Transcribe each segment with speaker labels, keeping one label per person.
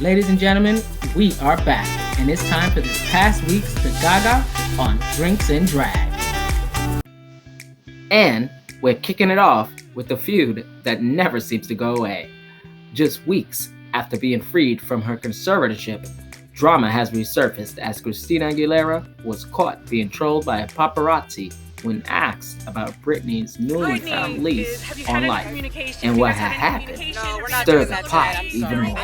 Speaker 1: Ladies and gentlemen, we are back, and it's time for this past week's The Gaga on Drinks and Drag. And we're kicking it off with a feud that never seems to go away. Just weeks after being freed from her conservatorship, drama has resurfaced as Christina Aguilera was caught being trolled by a paparazzi when asked about Britney's newly found lease on life and what had happened stirred the pot even more.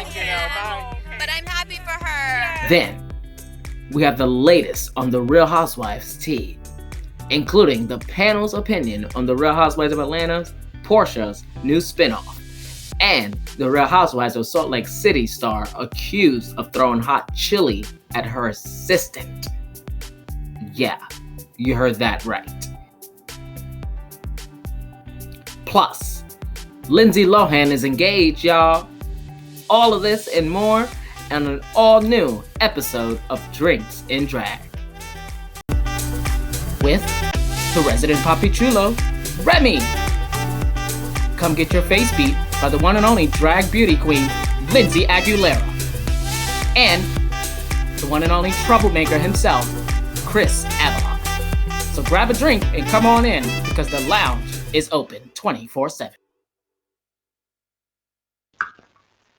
Speaker 2: But I'm happy for her.
Speaker 1: Then, we have the latest on the Real Housewives tea, including the panel's opinion on the Real Housewives of Atlanta's Porsha's new spinoff, and the Real Housewives of Salt Lake City star accused of throwing hot chili at her assistant. Yeah, you heard that right. Plus, Lindsay Lohan is engaged, y'all. All of this and more on an all-new episode of Drinks and Drag. With the resident Papi Chulo, Remy. Come get your face beat by the one and only drag beauty queen, Lindsay Aguilera. And the one and only troublemaker himself, Kris Avalon. So grab a drink and come on in because the lounge is open 24/7.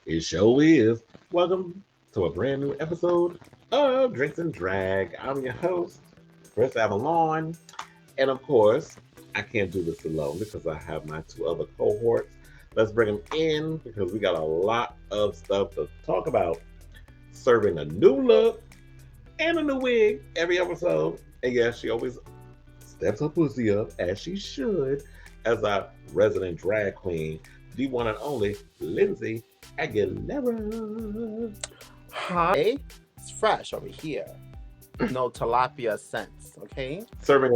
Speaker 3: It sure is. Welcome to a brand new episode of Drinks and Drag. I'm your host, Kris Avalon. And of course, I can't do this alone because I have my two other cohorts. Let's bring them in because we got a lot of stuff to talk about. Serving a new look and a new wig every episode. And yes, she always steps her pussy up as she should as our resident drag queen, the one and only Lindsay Aguilera.
Speaker 4: Hi, it's fresh over here. No tilapia sense, okay?
Speaker 3: Serving a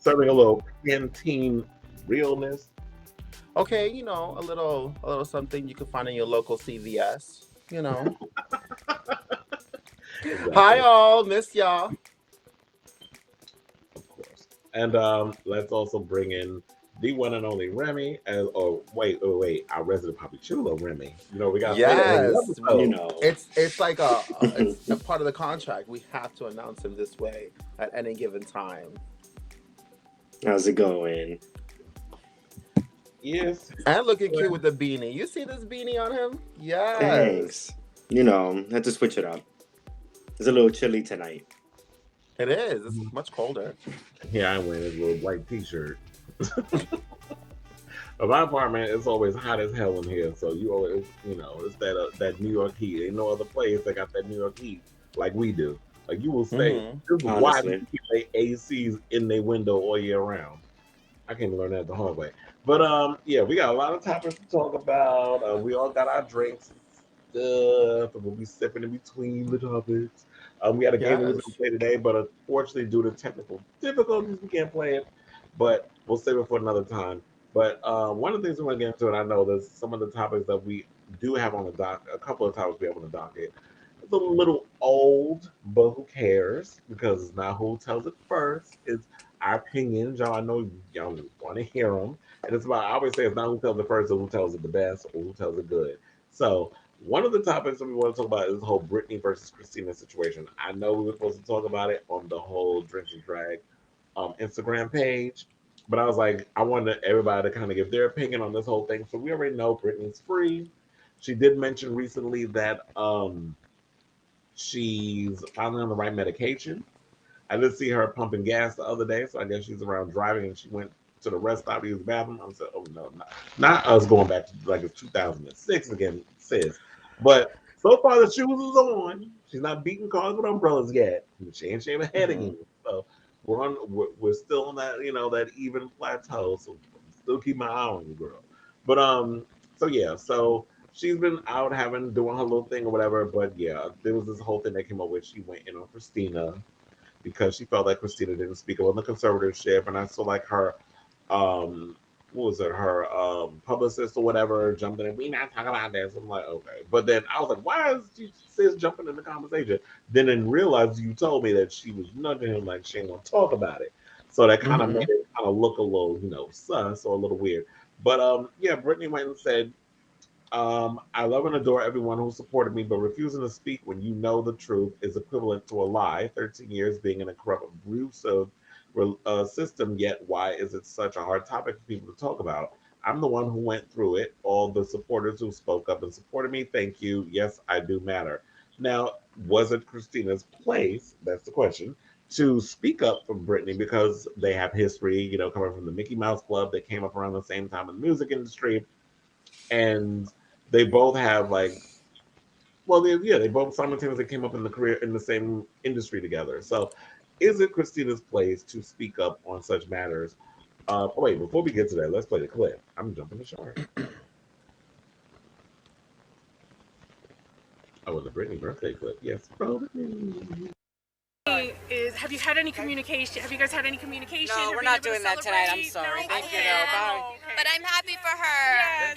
Speaker 3: little canteen realness.
Speaker 4: Okay, you know, a little something you can find in your local CVS, you know.
Speaker 3: Exactly.
Speaker 4: Hi all, miss y'all.
Speaker 3: Of course. And let's also bring in the one and only Remy wait, our resident Papi Chulo, Remy. You know, we got
Speaker 4: Yes,
Speaker 3: you
Speaker 4: know, it's like it's a part of the contract. We have to announce him this way at any given time.
Speaker 5: How's it going?
Speaker 3: Yes.
Speaker 4: And looking cute with the beanie. You see this beanie on him? Yes.
Speaker 5: Thanks. You know, had to switch it up. It's a little chilly tonight.
Speaker 4: It is. It's much colder.
Speaker 3: Yeah, I'm wearing this little white t-shirt. But my apartment is always hot as hell in here, so you always, you know, it's that New York heat. Ain't no other place that got that New York heat like we do. Like you will say, this is why they keep their ACs in their window all year round. I can't learn that the hard way. But yeah, we got a lot of topics to talk about. We all got our drinks and stuff, and we'll be sipping in between the topics. We had a game we were going to play today, but unfortunately, due to technical difficulties, we can't play it. But we'll save it for another time. But one of the things we want to get into, and I know there's some of the topics that we do have on the dock, a couple of topics we have on the docket. It's a little old, but who cares? Because it's not who tells it first. It's our opinions. Y'all, I know y'all want to hear them. And it's about, I always say it's not who tells it first, or who tells it the best, or who tells it good. So one of the topics that we want to talk about is the whole Britney versus Christina situation. I know we were supposed to talk about it on the whole Drinks and Drag Instagram page. But I was like, I wanted everybody to kind of give their opinion on this whole thing. So we already know Britney's free. She did mention recently that she's finally on the right medication. I did see her pumping gas the other day, so I guess she's around driving and she went to the rest stop to use the bathroom. I said, oh no, not us going back to like it's 2006 again, sis. But so far the shoes is on. She's not beating cars with umbrellas yet. She ain't shaving her head again. So we're still on that, you know, that even plateau. So still keep my eye on you, girl. But so yeah, so she's been out doing her little thing or whatever. But yeah, there was this whole thing that came up with she went in on Christina because she felt like Christina didn't speak up on the conservatorship, and I saw like her her publicist or whatever jumping in, we not talking about this. I'm like, okay. But then I was like, why is she sis jumping in the conversation? Then didn't realize you told me that she was nudging him like she ain't gonna talk about it. So that kind of made it kind of look a little, sus or a little weird. But yeah, Britney went and said I love and adore everyone who supported me, but refusing to speak when you know the truth is equivalent to a lie. 13 years being in a corrupt, abusive system, yet why is it such a hard topic for people to talk about? I'm the one who went through it. All the supporters who spoke up and supported me, thank you. Yes, I do matter. Now, was it Christina's place? That's the question. To speak up for Britney because they have history, coming from the Mickey Mouse Club. They came up around the same time in the music industry, and they both have they both simultaneously came up in the career in the same industry together. So, is it Christina's place to speak up on such matters? Wait, before we get to that, let's play the clip. I'm jumping the shark. Oh, the Britney birthday clip. Yes, Britney.
Speaker 6: Have you had any communication? Have you guys had any communication?
Speaker 2: No, we're not doing that tonight. I'm sorry. Thank you. No, bye. But I'm happy for her.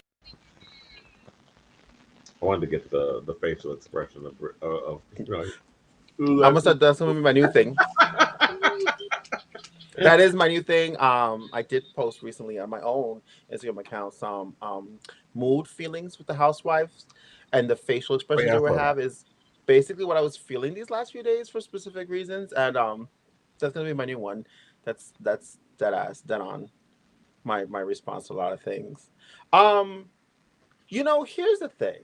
Speaker 3: I wanted to get the facial expression of
Speaker 4: I'm gonna start. That's gonna be my new thing. That is my new thing. I did post recently on my own Instagram account some mood feelings with the housewives, and the facial expressions they would have is basically what I was feeling these last few days for specific reasons, and that's gonna be my new one. That's dead on my response to a lot of things. Here's the thing.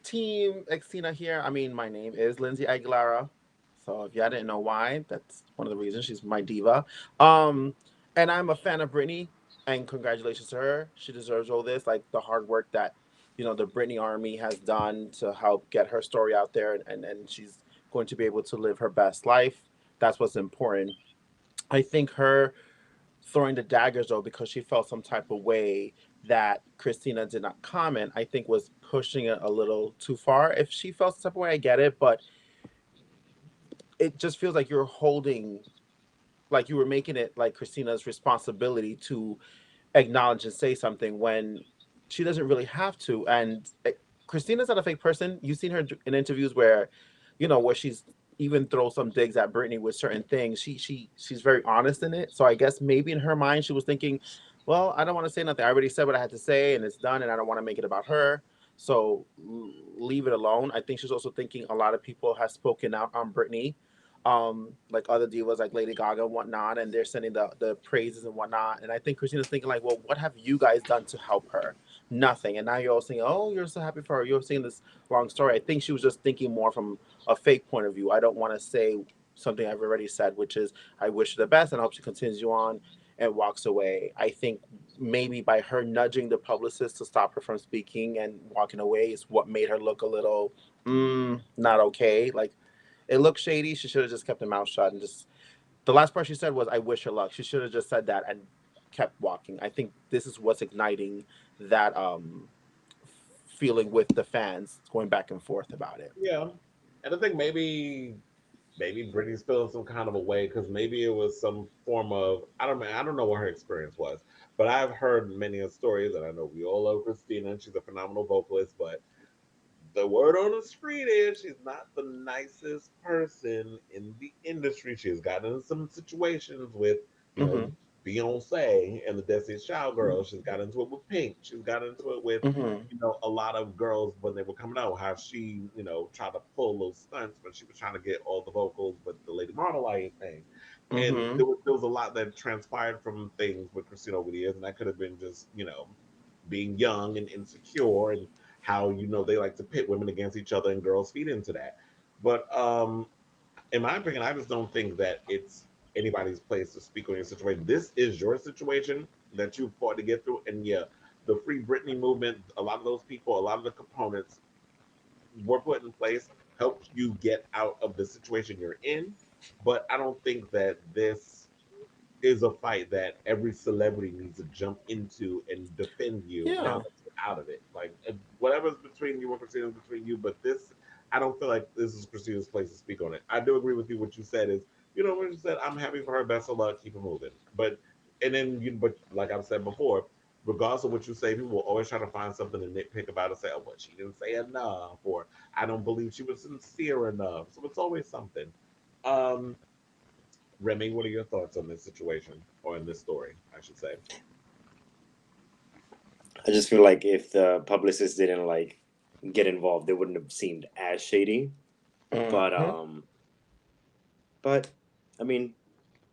Speaker 4: Team Xtina here. I mean, my name is Lindsay Aguilera. So if y'all didn't know why, that's one of the reasons. She's my diva. And I'm a fan of Britney, and congratulations to her. She deserves all this, like the hard work that, the Britney Army has done to help get her story out there, and she's going to be able to live her best life. That's what's important. I think her throwing the daggers though because she felt some type of way that Christina did not comment, I think was pushing it a little too far. If she felt some type of way, I get it, but it just feels like you were making it like Christina's responsibility to acknowledge and say something when she doesn't really have to. And Christina's not a fake person. You've seen her in interviews where, where she's even throw some digs at Britney with certain things. She's very honest in it. So I guess maybe in her mind she was thinking, well, I don't want to say nothing. I already said what I had to say, and it's done, and I don't want to make it about her. So leave it alone. I think she's also thinking a lot of people have spoken out on Britney, like other divas like Lady Gaga and whatnot, and they're sending the praises and whatnot. And I think Christina's thinking like, well, what have you guys done to help her? Nothing. And now you're all saying, oh, you're so happy for her. You're saying this long story. I think she was just thinking more from a fake point of view. I don't want to say something I've already said, which is I wish her the best and I hope she continues on and walks away. I think maybe by her nudging the publicist to stop her from speaking and walking away is what made her look a little not okay. Like it looked shady. She should have just kept her mouth shut and just. The last part she said was, "I wish her luck." She should have just said that and kept walking. I think this is what's igniting that feeling with the fans going back and forth about it.
Speaker 3: Yeah, and I think maybe Britney's feeling some kind of a way because maybe it was some form of I don't know what her experience was, but I've heard many of stories, and I know we all love Christina, and she's a phenomenal vocalist, but the word on the street is she's not the nicest person in the industry. She's gotten in some situations with, you know,
Speaker 4: Mm-hmm.
Speaker 3: Beyonce and the Destiny's Child girls. She's got into it with Pink. She's got into it with,
Speaker 4: Mm-hmm.
Speaker 3: a lot of girls when they were coming out. How she, tried to pull those stunts, but she was trying to get all the vocals, but the Lady Marmalade thing. And
Speaker 4: Mm-hmm.
Speaker 3: there was a lot that transpired from things with Christina over the years, and that could have been just, being young and insecure and how they like to pit women against each other and girls feed into that. But in my opinion, I just don't think that it's anybody's place to speak on your situation. This is your situation that you fought to get through, and yeah, the Free Britney movement, a lot of those people, a lot of the components were put in place, helped you get out of the situation you're in. But I don't think that this is a fight that every celebrity needs to jump into and defend you now
Speaker 4: Yeah.
Speaker 3: that you're out of it. Like whatever's between you and Christina is between you, but this I don't feel like this is Christina's place to speak on it. I do agree with you. What you said is, what you said. I'm happy for her. Best of luck. Keep it moving. But like I've said before, regardless of what you say, people will always try to find something to nitpick about and say, oh, well, she didn't say enough, or I don't believe she was sincere enough. So it's always something. Um, Remy, what are your thoughts on this situation or in this story, I should say?
Speaker 5: I just feel like if the publicist didn't like get involved, it wouldn't have seemed as shady. But
Speaker 4: Mm-hmm.
Speaker 5: but I mean,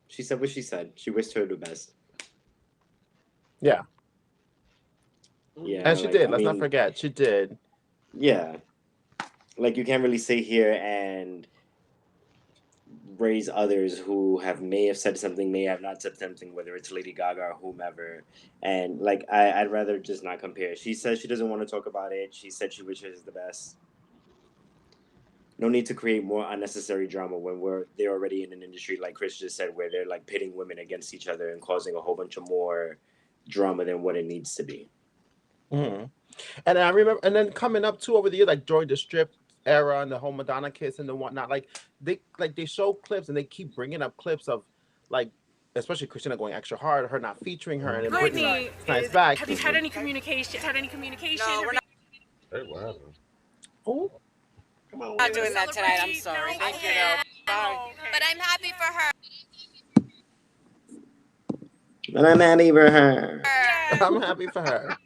Speaker 5: she said what she said. She wished her the best.
Speaker 4: Yeah.
Speaker 5: Yeah,
Speaker 4: And she
Speaker 5: like
Speaker 4: did.
Speaker 5: I
Speaker 4: Let's not
Speaker 5: mean,
Speaker 4: forget. She did.
Speaker 5: yeah, like you can't really sit here and raise others who may have said something, may have not said something, whether it's Lady Gaga or whomever. And like I'd rather just not compare. She says she doesn't want to talk about it. She said she wishes the best. No need to create more unnecessary drama when they're already in an industry like Kris just said, where they're like pitting women against each other and causing a whole bunch of more drama than what it needs to be.
Speaker 4: Mm-hmm. And I remember, and then coming up too over the year, like during the strip era and the whole Madonna kiss and the whatnot, like they show clips and they keep bringing up clips of like, especially Christina going extra hard, her not featuring her, and then Britney
Speaker 6: Britney
Speaker 4: slides
Speaker 6: is.
Speaker 4: back.
Speaker 6: Have you had any communication? Had any communication?
Speaker 2: No, we're not.
Speaker 3: Hey, what happened?
Speaker 4: Oh,
Speaker 3: Come on,
Speaker 2: Not
Speaker 3: Lynn.
Speaker 2: doing that tonight. I'm sorry.
Speaker 6: No,
Speaker 2: Thank you.
Speaker 6: okay.
Speaker 2: No. Bye.
Speaker 6: Oh, okay.
Speaker 2: But I'm happy for her.
Speaker 5: And I'm happy for her.
Speaker 6: Yes.
Speaker 4: I'm happy for her.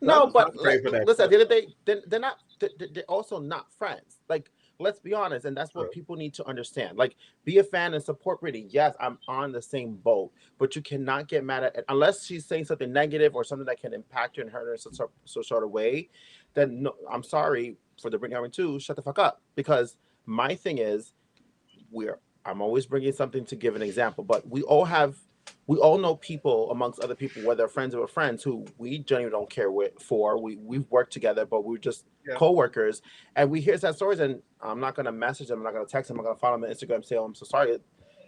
Speaker 4: No,
Speaker 3: Some
Speaker 4: but
Speaker 3: pray
Speaker 4: like,
Speaker 3: for that
Speaker 4: listen, at the
Speaker 3: clip.
Speaker 4: end of the day, they're not. They're also not friends. Like, let's be honest, and that's what
Speaker 3: True.
Speaker 4: people need to understand. Like, be a fan and support Britney. Yes, I'm on the same boat, but you cannot get mad at it unless she's saying something negative or something that can impact you and hurt her in some sort of way. Then no, I'm sorry for the Britney argument too. Shut the fuck up, because my thing is we're I'm always bringing something to give an example, but we all know people amongst other people, whether friends or friends, who we genuinely don't care for. We've worked together, but we're just
Speaker 3: Yeah.
Speaker 4: co-workers, and we hear sad stories, and I'm not gonna message them, I'm not gonna text them, I'm gonna follow them on Instagram, say, oh, I'm so sorry.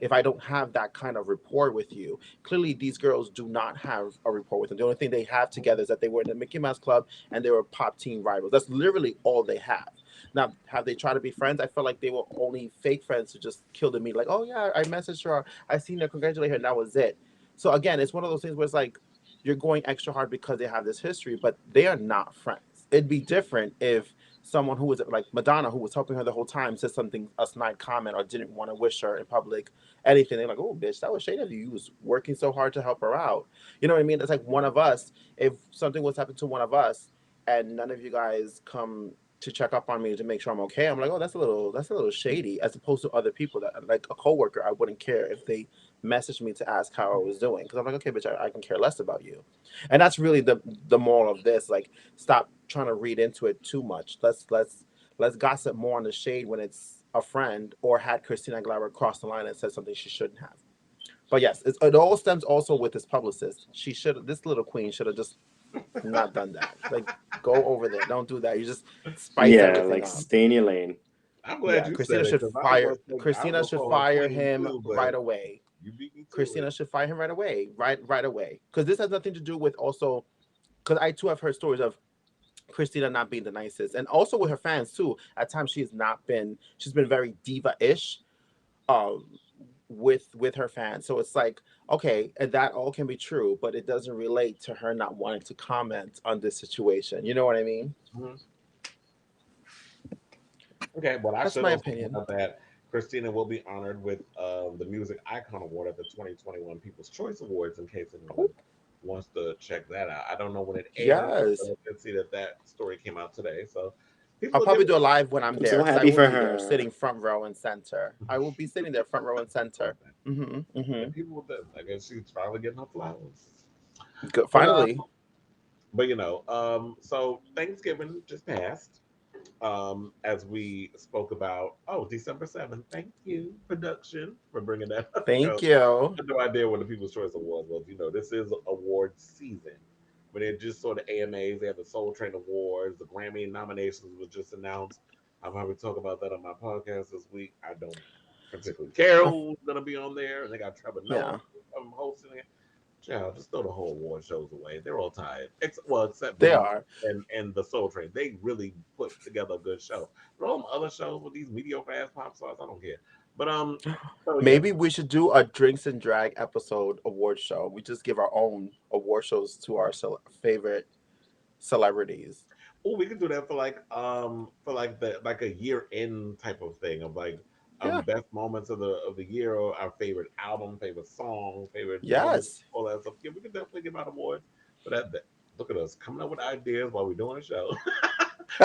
Speaker 4: If I don't have that kind of rapport with you, clearly these girls do not have a rapport with them. The only thing they have together is that they were in the Mickey Mouse Club and they were pop teen rivals. That's literally all they have. Now, have they tried to be friends? I feel like they were only fake friends to just kill the meat. Like, oh yeah, I messaged her, I seen her, congratulate her, and that was it. So again, it's one of those things where it's like you're going extra hard because they have this history, but they are not friends. It'd be different if someone who was like Madonna, who was helping her the whole time, said something a snide comment or didn't want to wish her in public anything. They're like, oh bitch, that was shade of you. You was working so hard to help her out. You know what I mean? It's like one of us. If something was happening to one of us and none of you guys come to check up on me to make sure I'm okay, I'm like, oh, that's a little shady. As opposed to other people that, like a coworker, I wouldn't care if they messaged me to ask how I was doing, because I'm like, okay, bitch, I can care less about you. And that's really the moral of this. Like, stop trying to read into it too much. Let's gossip more on the shade when it's a friend, or had Christina Aguilera cross the line and said something she shouldn't have. But yes, it all stems also with this publicist. This little queen should have just not done that. Like, go over there. Don't do that. You just spice
Speaker 5: Yeah,
Speaker 4: everything
Speaker 5: like
Speaker 4: up.
Speaker 5: stay in your lane.
Speaker 3: I'm glad
Speaker 4: Yeah,
Speaker 3: you said it because I was
Speaker 4: Christina
Speaker 3: gonna
Speaker 4: should
Speaker 3: call her
Speaker 4: fire
Speaker 3: queen
Speaker 4: him
Speaker 3: too,
Speaker 4: right
Speaker 3: but
Speaker 4: away.
Speaker 3: you beat me to
Speaker 4: Christina
Speaker 3: it.
Speaker 4: should fire him right away. Right away. Because this has nothing to do with also, because I too have heard stories of Christina not being the nicest. And also with her fans too. At times she's been very diva-ish. Um with her fans. So it's like, okay, and that all can be true, but it doesn't relate to her not wanting to comment on this situation. You know what I mean?
Speaker 3: Mhm. Okay, but I
Speaker 4: That's
Speaker 3: should
Speaker 4: my
Speaker 3: also
Speaker 4: opinion.
Speaker 3: point out that Christina will be honored with the Music Icon Award at the 2021 People's Choice Awards. In case
Speaker 4: Oh,
Speaker 3: anyone wants to check that out, I don't know when it airs, but
Speaker 4: yes.
Speaker 3: I did see that story came out today. So
Speaker 4: I'll
Speaker 3: people are
Speaker 4: probably
Speaker 3: giving
Speaker 4: do a live when I'm
Speaker 5: I'm
Speaker 4: there,
Speaker 5: so
Speaker 4: because I
Speaker 5: happy
Speaker 4: will
Speaker 5: for
Speaker 4: be there
Speaker 5: her.
Speaker 4: sitting front row and center. I will be sitting there front row and
Speaker 3: love
Speaker 4: center.
Speaker 3: that.
Speaker 4: Mm-hmm.
Speaker 3: And people, I guess she's finally getting her flowers.
Speaker 4: Good.
Speaker 3: But
Speaker 4: Finally.
Speaker 3: so Thanksgiving just passed. As we spoke about, December 7th. Thank you, production, for bringing that up.
Speaker 4: Thank you.
Speaker 3: I had no idea what the People's Choice Awards was. This is award season. But it just sort of AMAs. They have the Soul Train Awards. The Grammy nominations was just announced. I'll probably talk about that on my podcast this week. I don't particularly care who's going to be on there. And they got Trevor Noah
Speaker 4: Yeah,
Speaker 3: hosting it. Child, just throw the whole award shows away. They're all tired. Except
Speaker 4: they
Speaker 3: Glee
Speaker 4: are.
Speaker 3: and the Soul Train. They really put together a good show. But all them other shows with these mediocre ass pop stars, I don't care. But so yeah.
Speaker 4: Maybe we should do a drinks and drag episode award show. We just give our own award shows to our favorite celebrities.
Speaker 3: Oh, we could do that for like the like a year end type of thing of like
Speaker 4: Yeah.
Speaker 3: best moments of the year, or our favorite album, favorite song, favorite woman,
Speaker 4: Yes.
Speaker 3: all that stuff. Yeah, we could definitely give out awards for that. Look at us coming up with ideas while we're doing a show.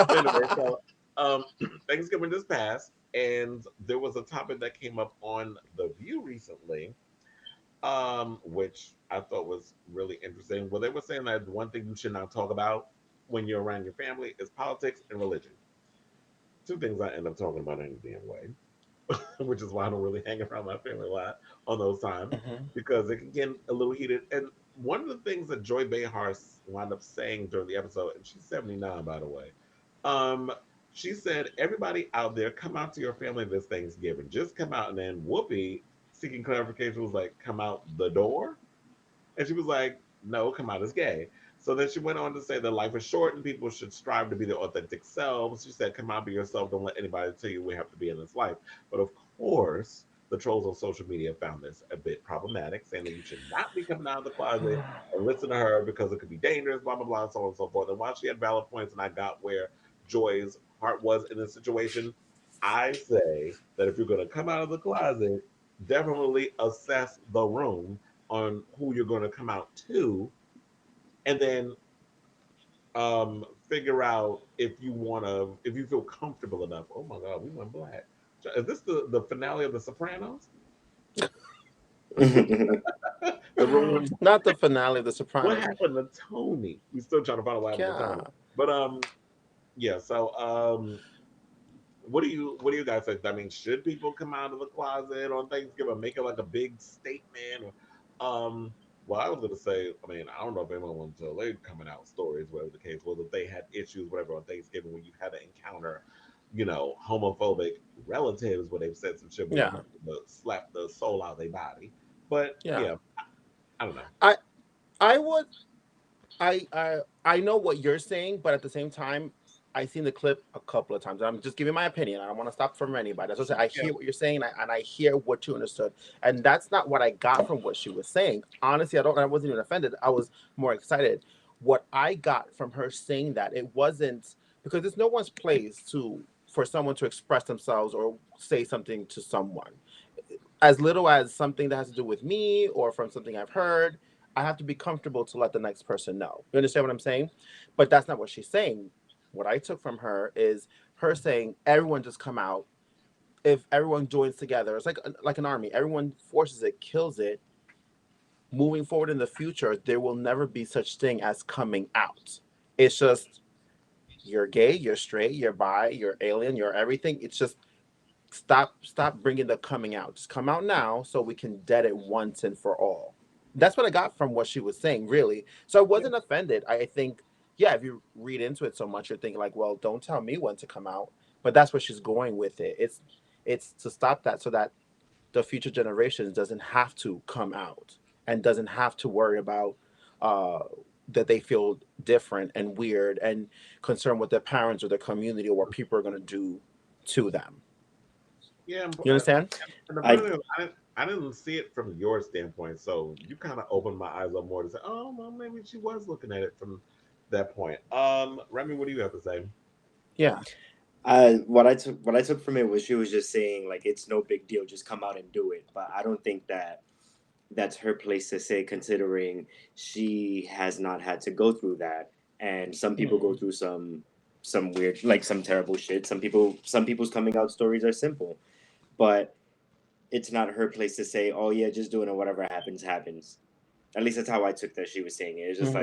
Speaker 3: But anyway, so um, Thanksgiving just passed, and there was a topic that came up on The View recently, which I thought was really interesting. Well, they were saying that one thing you should not talk about when you're around your family is politics and religion. Two things I end up talking about any damn way, which is why I don't really hang around my family a lot on those times
Speaker 4: Mhm.
Speaker 3: because it can get a little heated. And one of the things that Joy Behar wound up saying during the episode, and she's 79 by the way, um, she said, "Everybody out there, come out to your family this Thanksgiving. Just come out." And then Whoopi, seeking clarification, was like, "Come out the door." And she was like, "No, come out as gay." So then she went on to say that life is short and people should strive to be their authentic selves. She said, "Come out, be yourself. Don't let anybody tell you we have to be in this life." But of course, the trolls on social media found this a bit problematic, saying that you should not be coming out of the closet and listen to her because it could be dangerous, blah, blah, blah, and so on and so forth. And while she had valid points and I got where Joy's heart was in this situation, I say that if you're going to come out of the closet, definitely assess the room on who you're going to come out to, and then figure out if you feel comfortable enough. Oh my God, we went black. Is this the finale of The Sopranos? The room went
Speaker 4: Not the finale of The
Speaker 3: What
Speaker 4: Sopranos.
Speaker 3: happened to Tony? We still trying to find out what happened to
Speaker 4: Yeah.
Speaker 3: Tony. But yeah. So what do you guys think? I mean, should people come out of the closet on Thanksgiving, make it like a big statement? Or, well, I was gonna say, I mean, I don't know if anyone wants to tell their coming out stories, whatever the case was, if they had issues, whatever, on Thanksgiving when you had to encounter, homophobic relatives where they've said some shit where
Speaker 4: Yeah.
Speaker 3: you slap the soul out of their body. But
Speaker 4: Yeah.
Speaker 3: yeah, I don't know.
Speaker 4: I I would I know what you're saying, but at the same time, I've seen the clip a couple of times. I'm just giving my opinion. I don't want to stop from anybody. That's what I say. I
Speaker 3: Yeah,
Speaker 4: hear what you're saying, and I hear what you understood, and that's not what I got from what she was saying. Honestly, I wasn't even offended. I was more excited. What I got from her saying that, it wasn't because it's no one's place to for someone to express themselves or say something to someone, as little as something that has to do with me or from something I've heard. I have to be comfortable to let the next person know. You understand what I'm saying? But that's not what she's saying. What I took from her is her saying, everyone just come out. If everyone joins together, it's like an army. Everyone forces it, kills it. Moving forward in the future, there will never be such thing as coming out. It's just you're gay, you're straight, you're bi, you're alien, you're everything. It's just stop bringing the coming out. Just come out now so we can dead it once and for all. That's what I got from what she was saying, really. So I
Speaker 3: yeah,
Speaker 4: wasn't offended. I think, yeah, if you read into it so much, you're thinking like, well, don't tell me when to come out. But that's where she's going with it. It's to stop that so that the future generations doesn't have to come out and doesn't have to worry about uh that they feel different and weird and concerned with their parents or their community or what people are going to do to them.
Speaker 3: yeah.
Speaker 4: You understand?
Speaker 3: And the
Speaker 5: I
Speaker 3: funny thing is, I didn't see it from your standpoint, so you kind of opened my eyes up more to say, oh, well, maybe she was looking at it from that point. Remy, what do you have to say?
Speaker 4: Yeah.
Speaker 5: what I took from it was she was just saying like it's no big deal, just come out and do it. But I don't think that that's her place to say, considering she has not had to go through that, and some people go
Speaker 4: Hmm.
Speaker 5: through some weird, like some terrible shit. Some people's coming out stories are simple, but it's not her place to say, oh yeah, just doing it, whatever happens happens. At least that's how I took that she was saying it. It's just
Speaker 4: Hmm.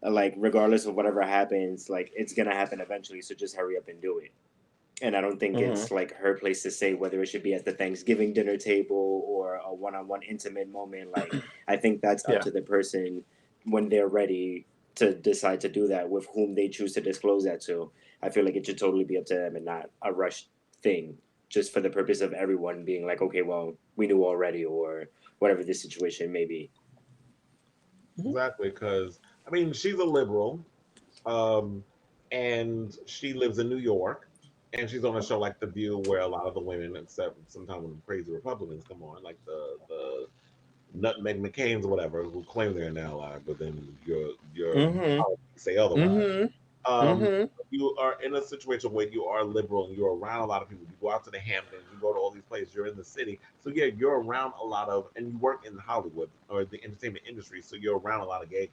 Speaker 5: like regardless of whatever happens, like it's gonna happen eventually, so just hurry up and do it. And I don't think
Speaker 4: Hmm.
Speaker 5: it's like her place to say whether it should be at the Thanksgiving dinner table or a one-on-one intimate moment. Like I think that's up
Speaker 4: Yeah.
Speaker 5: to the person when they're ready to decide to do that with whom they choose to disclose that to. I feel like it should totally be up to them and not a rushed thing just for the purpose of everyone being like, okay, well, we knew already or whatever the situation may be.
Speaker 4: Hmm.
Speaker 3: Exactly, because I mean, she's a liberal, um, and she lives in New York, and she's on a show like The View, where a lot of the women, except sometimes when the crazy Republicans come on, like the Nutmeg McCain's or whatever, who claim they're an ally, but then your
Speaker 4: Hmm.
Speaker 3: politics say otherwise.
Speaker 4: Hmm. Mm-hmm.
Speaker 3: You are in a situation where you are liberal and you're around a lot of people. You go out to the Hamptons, you go to all these places, you're in the city. So yeah, you're around a lot of, and you work in Hollywood or the entertainment industry. So you're around a lot of gay,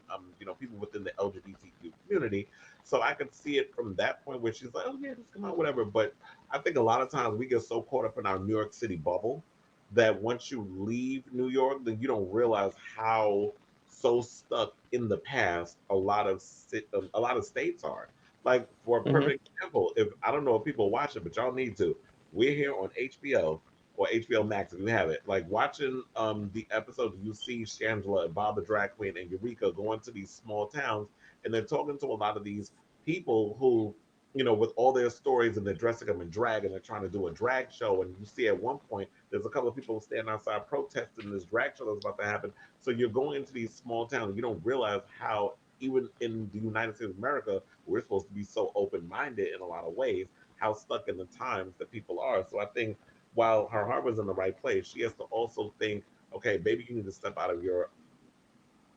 Speaker 3: people within the LGBTQ community. So I could see it from that point where she's like, oh yeah, just come out, whatever. But I think a lot of times we get so caught up in our New York City bubble that once you leave New York, then you don't realize how so stuck in the past a lot of states are. Like for a
Speaker 4: Mm-hmm.
Speaker 3: perfect example, if I don't know if people watch it, but y'all need to. We're here on HBO or HBO Max if you have it. Like watching the episode, you see Shangela and Bob the drag queen and Eureka going to these small towns, and they're talking to a lot of these people who, with all their stories, and they're dressing them in drag, and they're trying to do a drag show. And you see at one point there's a couple of people standing outside protesting this drag show that's about to happen. So you're going into these small towns, and you don't realize how even in the United States of America, we're supposed to be so open-minded in a lot of ways, how stuck in the times that people are. So I think while her heart was in the right place, she has to also think, okay, maybe you need to step out of your,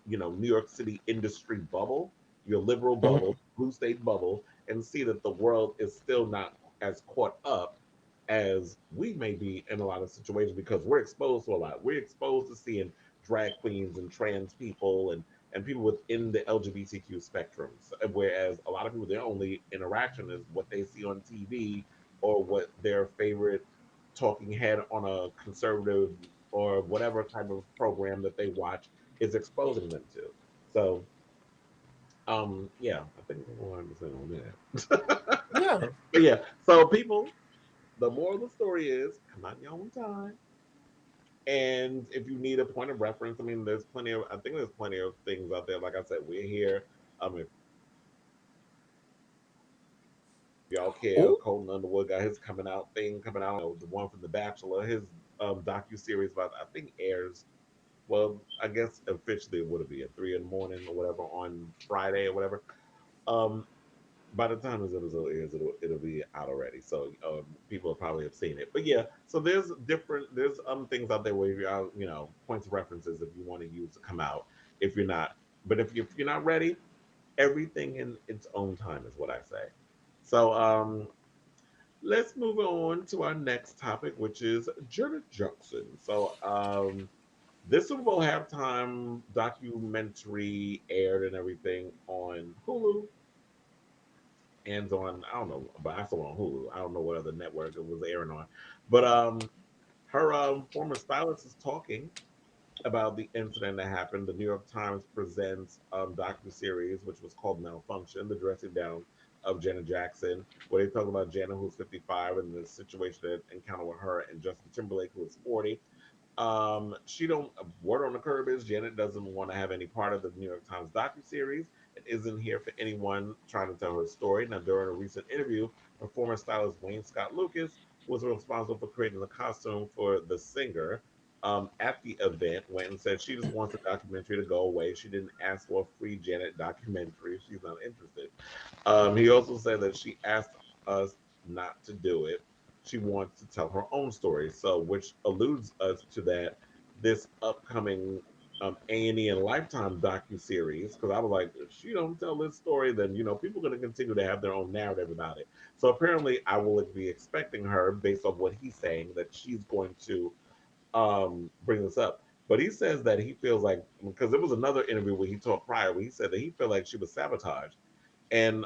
Speaker 3: New York City industry bubble, your liberal
Speaker 4: Mm-hmm.
Speaker 3: bubble, blue state bubble, and see that the world is still not as caught up as we may be in a lot of situations because we're exposed to a lot. We're exposed to seeing drag queens and trans people and people within the LGBTQ spectrum. Whereas a lot of people, their only interaction is what they see on TV or what their favorite talking head on a conservative or whatever type of program that they watch is exposing them to. So, yeah, I think we're 100% on that.
Speaker 4: Yeah.
Speaker 3: But yeah, so people, the moral of the story is come out in your own time. And if you need a point of reference, I mean, I think there's plenty of things out there. Like I said, we're here. If y'all care,
Speaker 4: Oh.
Speaker 3: Colton Underwood got his coming out. The one from The Bachelor, his docu series about I think airs. Well, I guess officially it would be at 3 in the morning or whatever on Friday or whatever. Um, by the time this episode airs, it'll be out already. So people probably have seen it. But yeah, so there's things out there where you are, points of references if you want to use to come out. If you're not, but if you're not ready, everything in its own time is what I say. So let's move on to our next topic, which is Janet Jackson. So this Super Bowl halftime documentary aired and everything on Hulu and on I don't know, but I saw it on Hulu. I don't know what other network it was airing on, but her former stylist is talking about the incident that happened. The New York Times presents docu series, which was called Malfunction: The Dressing Down of Janet Jackson, where they talk about Janet, who's 55, and the situation that encountered with her and Justin Timberlake, who is 40. She don't word on the curb is Janet doesn't want to have any part of the New York Times docuseries and isn't here for anyone trying to tell her story. Now, during a recent interview, her former stylist Wayne Scott Lucas was responsible for creating the costume for the singer. At the event, went and said she just wants the documentary to go away. She didn't ask for a free Janet documentary. She's not interested. He also said that she asked us not to do it. She wants to tell her own story. So, which alludes us to that this upcoming A&E and Lifetime docu series. Because I was like, if she don't tell this story, then people are going to continue to have their own narrative about it. So apparently, I will be expecting her, based on what he's saying, that she's going to bring this up. But he says that he feels like because there was another interview where he talked prior where he said that he felt like she was sabotaged and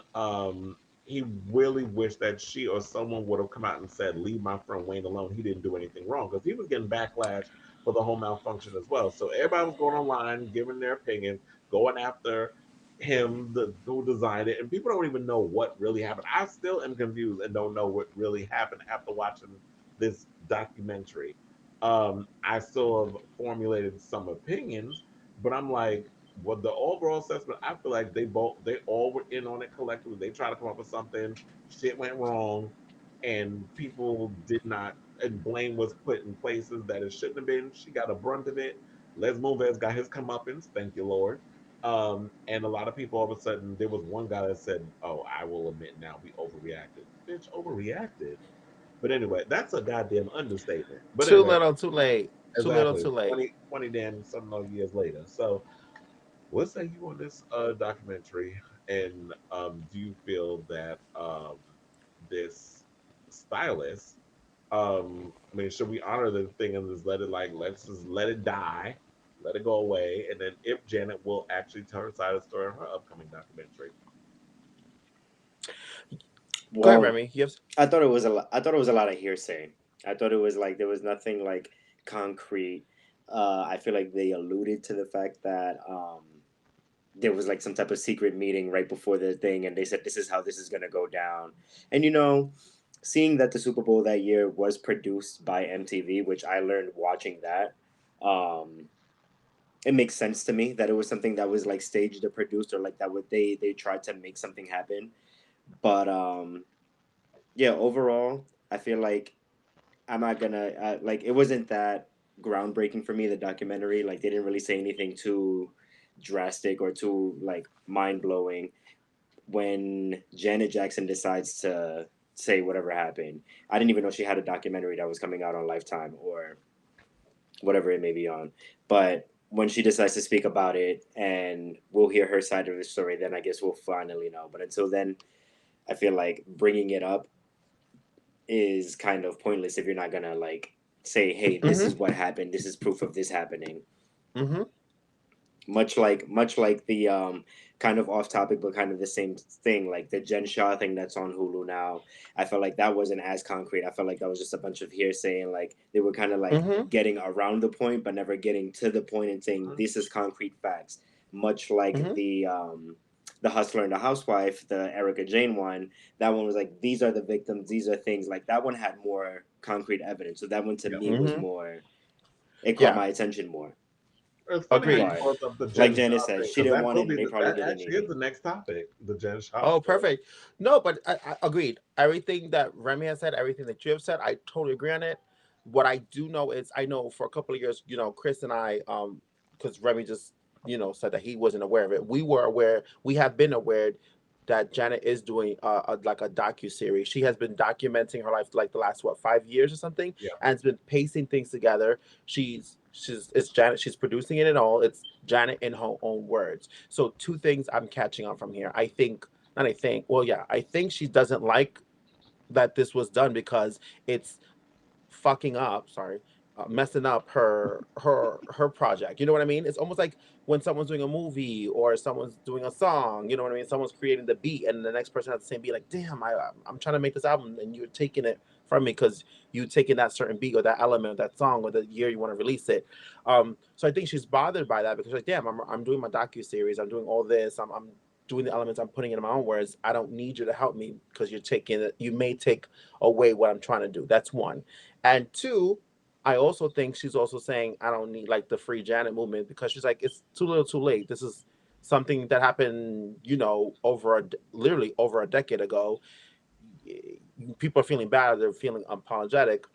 Speaker 3: he really wished that she or someone would have come out and said, "Leave my friend Wayne alone. He didn't do anything wrong," because he was getting backlash for the whole malfunction as well. So everybody was going online, giving their opinion, going after him, who designed it, and people don't even know what really happened. I still am confused and don't know what really happened after watching this documentary. I still have formulated some opinions, but I'm like, what the overall assessment, I feel like they all were in on it collectively. They tried to come up with something, shit went wrong, and people did not, and blame was put in places that it shouldn't have been. She got a brunt of it. Les Moonves got his comeuppance, thank you, Lord. And a lot of people all of a sudden, there was one guy that said, "Oh, I will admit now, we overreacted." Bitch, overreacted. But anyway, that's a goddamn understatement. But
Speaker 4: Too
Speaker 3: anyway,
Speaker 4: little, too late. Too little,
Speaker 3: exactly.
Speaker 4: too late.
Speaker 3: 20 damn some odd years later. So what say you on this documentary? And do you feel that this stylist, I mean, should we honor the thing and just let it like let's just let it die, let it go away, and then if Janet will actually tell her side of the story in her upcoming documentary?
Speaker 4: Go ahead,
Speaker 5: Well,
Speaker 4: Remy. You have.
Speaker 5: I thought it was a lot. I thought it was a lot of hearsay. I thought it was like there was nothing like concrete. I feel like they alluded to the fact that there was like some type of secret meeting right before the thing, and they said this is how this is gonna go down. And seeing that the Super Bowl that year was produced by MTV, which I learned watching that, um, it makes sense to me that it was something that was like staged or produced or like that would they tried to make something happen. But yeah, overall, I feel like I'm not gonna like it wasn't that groundbreaking for me. The documentary, like they didn't really say anything too drastic or too like mind blowing. When Janet Jackson decides to say whatever happened, I didn't even know she had a documentary that was coming out on Lifetime or whatever it may be on. But when she decides to speak about it and we'll hear her side of the story, then I guess we'll finally know. But until then, I feel like bringing it up is kind of pointless if you're not gonna like say, "Hey, this is
Speaker 4: Mm-hmm.
Speaker 5: what happened. This is proof of this happening."
Speaker 4: Mm-hmm.
Speaker 5: Much like the kind of off topic but kind of the same thing, like the Jen Shah thing that's on Hulu now. I felt like that wasn't as concrete. I felt like that was just a bunch of hearsay and like they were kind of like
Speaker 4: Mm-hmm.
Speaker 5: getting around the point but never getting to the point and saying
Speaker 3: Mhm.
Speaker 5: this is concrete facts. Much like
Speaker 4: Mm-hmm.
Speaker 5: the Hustler and the Housewife, the Erica Jane one, that one was like these are the victims, these are things, like that one had more concrete evidence. So that one to
Speaker 3: Yeah.
Speaker 5: me was
Speaker 4: Mm-hmm.
Speaker 5: more, it caught
Speaker 4: Yeah.
Speaker 5: my attention more.
Speaker 3: It's funny how you
Speaker 4: Agreed.
Speaker 5: But
Speaker 3: brought up the
Speaker 5: like
Speaker 3: Jen Shaw
Speaker 5: Janice said,
Speaker 3: thing
Speaker 5: she
Speaker 3: because
Speaker 5: didn't
Speaker 3: that
Speaker 5: want
Speaker 3: will
Speaker 5: it,
Speaker 3: be
Speaker 5: and they probably
Speaker 3: that
Speaker 5: didn't
Speaker 3: actually is
Speaker 5: need
Speaker 3: the next topic, the Jen Shaw
Speaker 4: Oh,
Speaker 3: story.
Speaker 4: perfect. No, but I agreed. Everything that Remy has said, everything that you have said, I totally agree on it. What I do know is, I know for a couple of years, Chris and I, because Remy just, said that he wasn't aware of it. We were aware. We have been aware that Janet is doing like a docu series. She has been documenting her life like the last 5 years or something,
Speaker 3: Yeah.
Speaker 4: and has been pasting things together. It's Janet. She's producing it and all. It's Janet in her own words. So two things I'm catching on from here. I think, not I think. Well, yeah, I think she doesn't like that this was done because it's fucking up. Sorry, messing up her project. You know what I mean? It's almost like when someone's doing a movie or someone's doing a song. You know what I mean? Someone's creating the beat, and the next person has the same beat. Like, damn, I'm trying to make this album, and you're taking it from me because you taking that certain beat or that element of that song or the year you want to release it. So I think she's bothered by that because like, damn, I'm doing my docu series. I'm doing all this. I'm doing the elements. I'm putting it in my own words. I don't need you to help me because you're taking it. You may take away what I'm trying to do. That's one. And two, I also think she's also saying I don't need like the free Janet movement because she's like it's too little, too late. This is something that happened, literally over a decade ago. People are feeling bad. They're feeling apologetic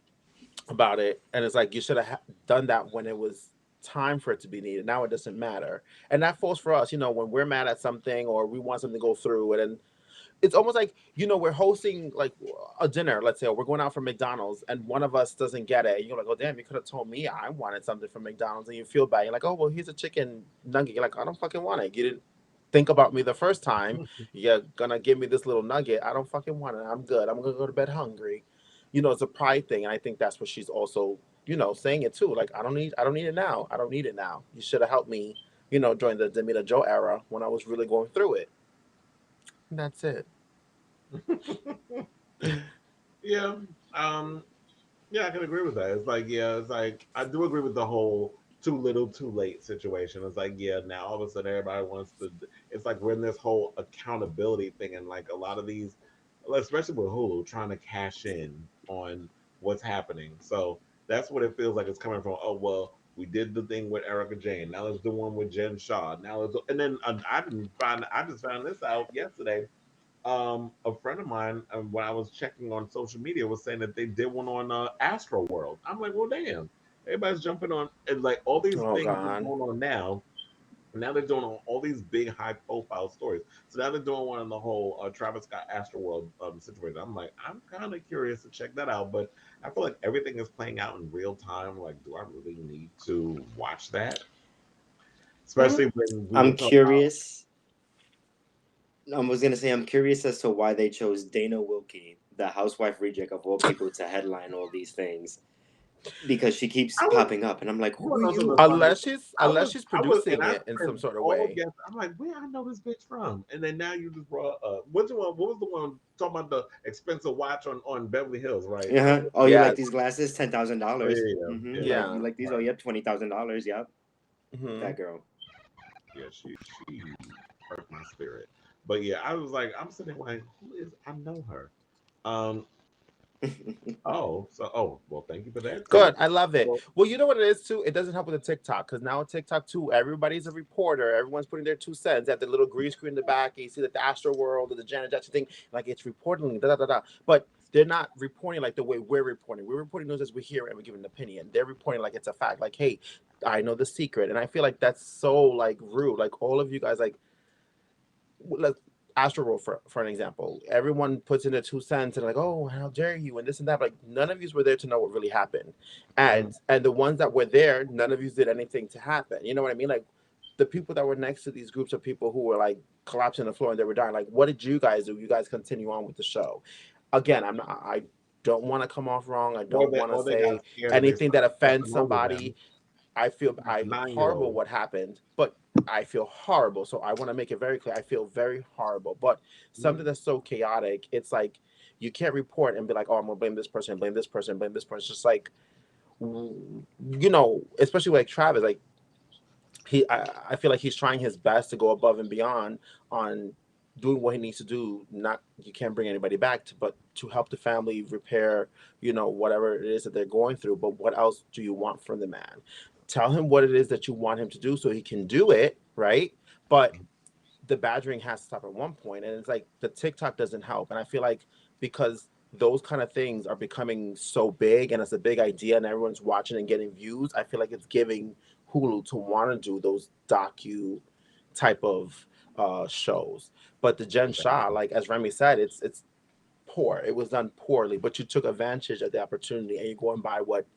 Speaker 4: about it, and it's like you should have done that when it was time for it to be needed. Now it doesn't matter, and that falls for us. When we're mad at something or we want something to go through, and then it's almost like we're hosting like a dinner, let's say, or we're going out for McDonald's and one of us doesn't get it, and you're like, oh damn, you could have told me I wanted something from McDonald's, and you feel bad. You're like, oh well, here's a chicken nugget. You're like, I don't fucking want it. You didn't think about me the first time. You're gonna give me this little nugget. I don't fucking want it. I'm good. I'm gonna go to bed hungry. It's a pride thing, and I think that's what she's also saying it too. Like, I don't need it now. I don't need it now. You should have helped me during the Demita Joe era when I was really going through it. And that's it.
Speaker 3: Yeah. Um, yeah, I can agree with that. It's like, yeah, it's like I do agree with the whole too little, too late situation. It's like, yeah, now all of a sudden everybody wants to. It's like we're in this whole accountability thing, and like a lot of these, especially with Hulu, trying to cash in on what's happening. So that's what it feels like it's coming from. Oh well, we did the thing with Erica Jane. Now let's do one with Jen Shaw. Now let's, and then I just found this out yesterday. A friend of mine, when I was checking on social media, was saying that they did one on Astro World. I'm like, well, damn, everybody's jumping on, and like all these
Speaker 4: Oh
Speaker 3: things are
Speaker 4: God.
Speaker 3: going on now. Now they're doing all these big, high-profile stories. So now they're doing one on the whole Travis Scott Astro World situation. I'm like, I'm kind of curious to check that out, but I feel like everything is playing out in real time. Like, do I really need to watch that?
Speaker 5: Mm,
Speaker 3: Especially when we were
Speaker 5: I'm
Speaker 3: talking about,
Speaker 5: curious. I was gonna say I'm curious as to why they chose Dana Wilkie, the housewife reject of all people, to headline all these things. Because she keeps
Speaker 3: I was,
Speaker 5: popping up, and I'm like,
Speaker 3: you
Speaker 5: who
Speaker 3: want
Speaker 5: are
Speaker 3: to know something
Speaker 5: you?
Speaker 3: funny?
Speaker 4: Unless she's
Speaker 3: And
Speaker 4: producing
Speaker 3: I
Speaker 4: it in some
Speaker 3: spent
Speaker 4: sort of
Speaker 3: all
Speaker 4: way.
Speaker 3: guess. I'm like, where I know this bitch from? And then now you just brought what's the one? What was the one talking about the expensive watch on Beverly Hills, right?
Speaker 5: Uh-huh. Oh, you like
Speaker 4: Yes.
Speaker 5: these glasses?
Speaker 3: Oh,
Speaker 5: $10,000.
Speaker 3: yeah,
Speaker 5: Mm-hmm.
Speaker 3: yeah,
Speaker 5: Like
Speaker 4: Yeah.
Speaker 5: you like these? Oh,
Speaker 3: her.
Speaker 5: yep, $20,000. Yep,
Speaker 4: Hmm.
Speaker 5: that girl.
Speaker 3: Yeah, she hurt my spirit. But yeah, I was like, I'm sitting there like, who is? I know her. Um. Well, thank you for that
Speaker 4: Good.
Speaker 3: too.
Speaker 4: I love it.
Speaker 3: Well,
Speaker 4: Well, you know what it is too? It doesn't help with the TikTok because now TikTok too, everybody's a reporter. Everyone's putting their 2 cents at the little green screen in the back. And you see that the Astro World or the Janet Jackson thing, like it's reporting, da da da da. But they're not reporting like the way we're reporting. We're reporting news as we hear it and we give an opinion. They're reporting like it's a fact. Like, hey, I know the secret, and I feel like that's so like rude. Like all of you guys, like let Astro World for an example. Everyone puts in their 2 cents and like, oh, how dare you, and this and that. Like none of you were there to know what really happened,
Speaker 3: mhm.
Speaker 4: and the ones that were there, none of you did anything to happen. You know what I mean? Like the people that were next to these groups of people who were like collapsing on the floor and they were dying. Like, what did you guys do? You guys continue on with the show. Again, I'm not. I don't want to come off wrong. I don't want to
Speaker 3: Or they got
Speaker 4: say
Speaker 3: scared and they
Speaker 4: anything that
Speaker 3: started
Speaker 4: offends
Speaker 3: stepping over
Speaker 4: somebody.
Speaker 3: them.
Speaker 4: I
Speaker 3: 9 year
Speaker 4: horrible
Speaker 3: old.
Speaker 4: what happened, but I feel horrible. So I want to make it very clear. I feel very horrible. But something that's so chaotic, it's like you can't report and be like, oh, I'm gonna blame this person, blame this person, blame this person. It's just like especially like Travis, like I feel like he's trying his best to go above and beyond on doing what he needs to do. Not you can't bring anybody back to, but to help the family repair, whatever it is that they're going through. But what else do you want from the man? Tell him what it is that you want him to do so he can do it, right? But the badgering has to stop at one point, and it's like the TikTok doesn't help. And I feel like because those kind of things are becoming so big and it's a big idea and everyone's watching and getting views, I feel like it's giving Hulu to want to do those docu type of shows. But the Jen Shah, like as Remy said, it's poor. It was done poorly, but you took advantage of the opportunity and you're going by what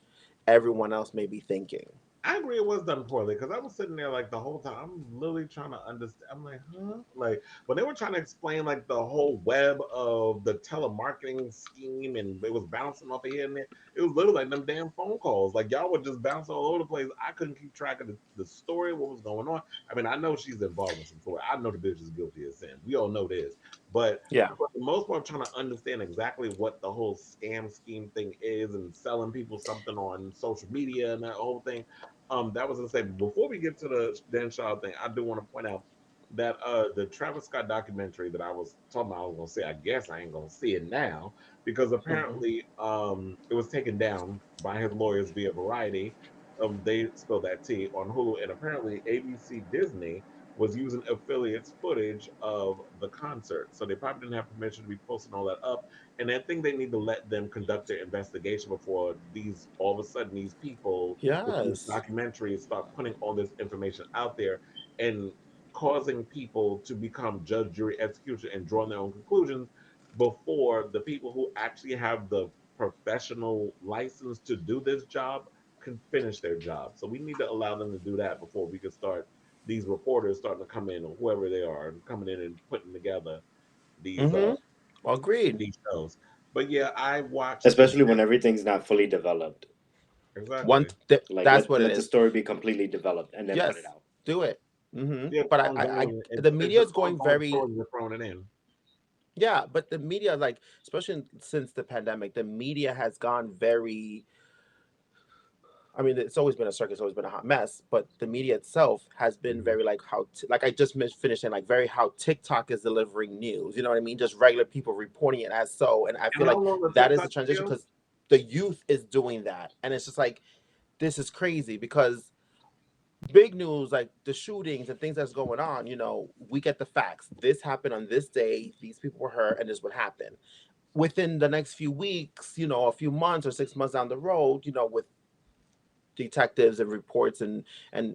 Speaker 4: everyone else may be thinking.
Speaker 3: I agree it was done poorly because I was sitting there like the whole time. I'm literally trying to understand. I'm like, huh? Like when they were trying to explain like the whole web of the telemarketing scheme and it was bouncing off of here and there. It was literally like them damn phone calls. Like y'all would just bounce all over the place. I couldn't keep track of the story, what was going on. I mean, I know she's involved in some sort. I know the bitch is guilty of sin. We all know this. But
Speaker 4: Yeah.
Speaker 3: for the most part, I'm trying to understand exactly what the whole scam scheme thing is and selling people something on social media and that whole thing. That was to say before we get to the Dan Shaw thing, I do want to point out that the Travis Scott documentary that I was talking about, I was gonna say, I guess I ain't gonna see it now because
Speaker 4: Hmm.
Speaker 3: apparently it was taken down by his lawyers via Variety. They spilled that tea on Hulu, and apparently ABC Disney was using affiliates footage of the concert, so they probably didn't have permission to be posting all that up. And I think they need to let them conduct their investigation before these all of a sudden these people with these
Speaker 4: Yes.
Speaker 3: documentaries start putting all this information out there and causing people to become judge, jury, execution and draw their own conclusions before the people who actually have the professional license to do this job can finish their job. So we need to allow them to do that before we can start these reporters starting to come in or whoever they are and coming in and putting together these uh
Speaker 4: Hmm. Agreed.
Speaker 3: these shows. But yeah, I watched the
Speaker 5: Especially when everything's not fully developed.
Speaker 3: exactly.
Speaker 5: Like
Speaker 4: That's
Speaker 5: let
Speaker 4: what it
Speaker 5: let the
Speaker 4: is.
Speaker 5: story be completely developed and then put it
Speaker 4: Yes,
Speaker 5: out.
Speaker 4: do it. Hmm.
Speaker 3: Yeah,
Speaker 4: But
Speaker 3: ongoing.
Speaker 4: the
Speaker 3: It's
Speaker 4: media
Speaker 3: just
Speaker 4: is going
Speaker 3: ongoing
Speaker 4: very,
Speaker 3: stories you're throwing it in.
Speaker 4: yeah. But the media, like, especially since the pandemic, the media has gone very. I mean, it's always been a circus, always been a hot mess. But the media itself has been
Speaker 3: Mhm.
Speaker 4: very like like I just finished saying, like very how TikTok is delivering news. You know what I mean? Just regular people reporting it as so, and I
Speaker 3: And
Speaker 4: feel
Speaker 3: how
Speaker 4: like
Speaker 3: long will
Speaker 4: that is
Speaker 3: TikTok
Speaker 4: the transition
Speaker 3: still?
Speaker 4: because the youth is doing that, and it's just like this is crazy because big news like the shootings and things that's going on, we get the facts. This happened on this day, these people were hurt, and this would happen. Within the next few weeks, a few months or 6 months down the road, with detectives and reports and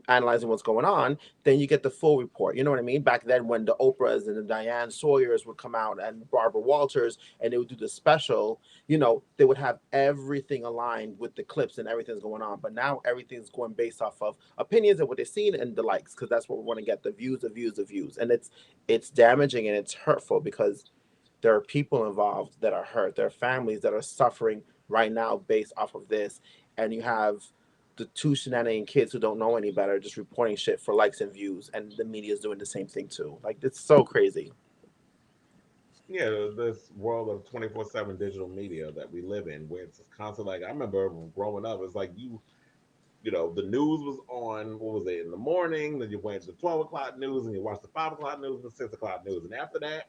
Speaker 4: analyzing what's going on, then you get the full report. You know what I mean? Back then, when the Oprahs and the Diane Sawyers would come out and Barbara Walters, and they would do the special, they would have everything aligned with the clips and everything's going on. But now everything's going based off of opinions and what they've seen and the likes, because that's what we want to get, the views, and it's damaging and it's hurtful, because there are people involved that are hurt. There are families that are suffering right now based off of this. And you have the two shenanigan kids who don't know any better just reporting shit for likes and views. And the media is doing the same thing too. Like, it's so crazy.
Speaker 3: Yeah, this world of 24/7 digital media that we live in, where it's constantly like, I remember growing up, it's like the news was on, what was it, in the morning, then you went to 12 o'clock news, and you watched the 5 o'clock news and the 6 o'clock news. And after that,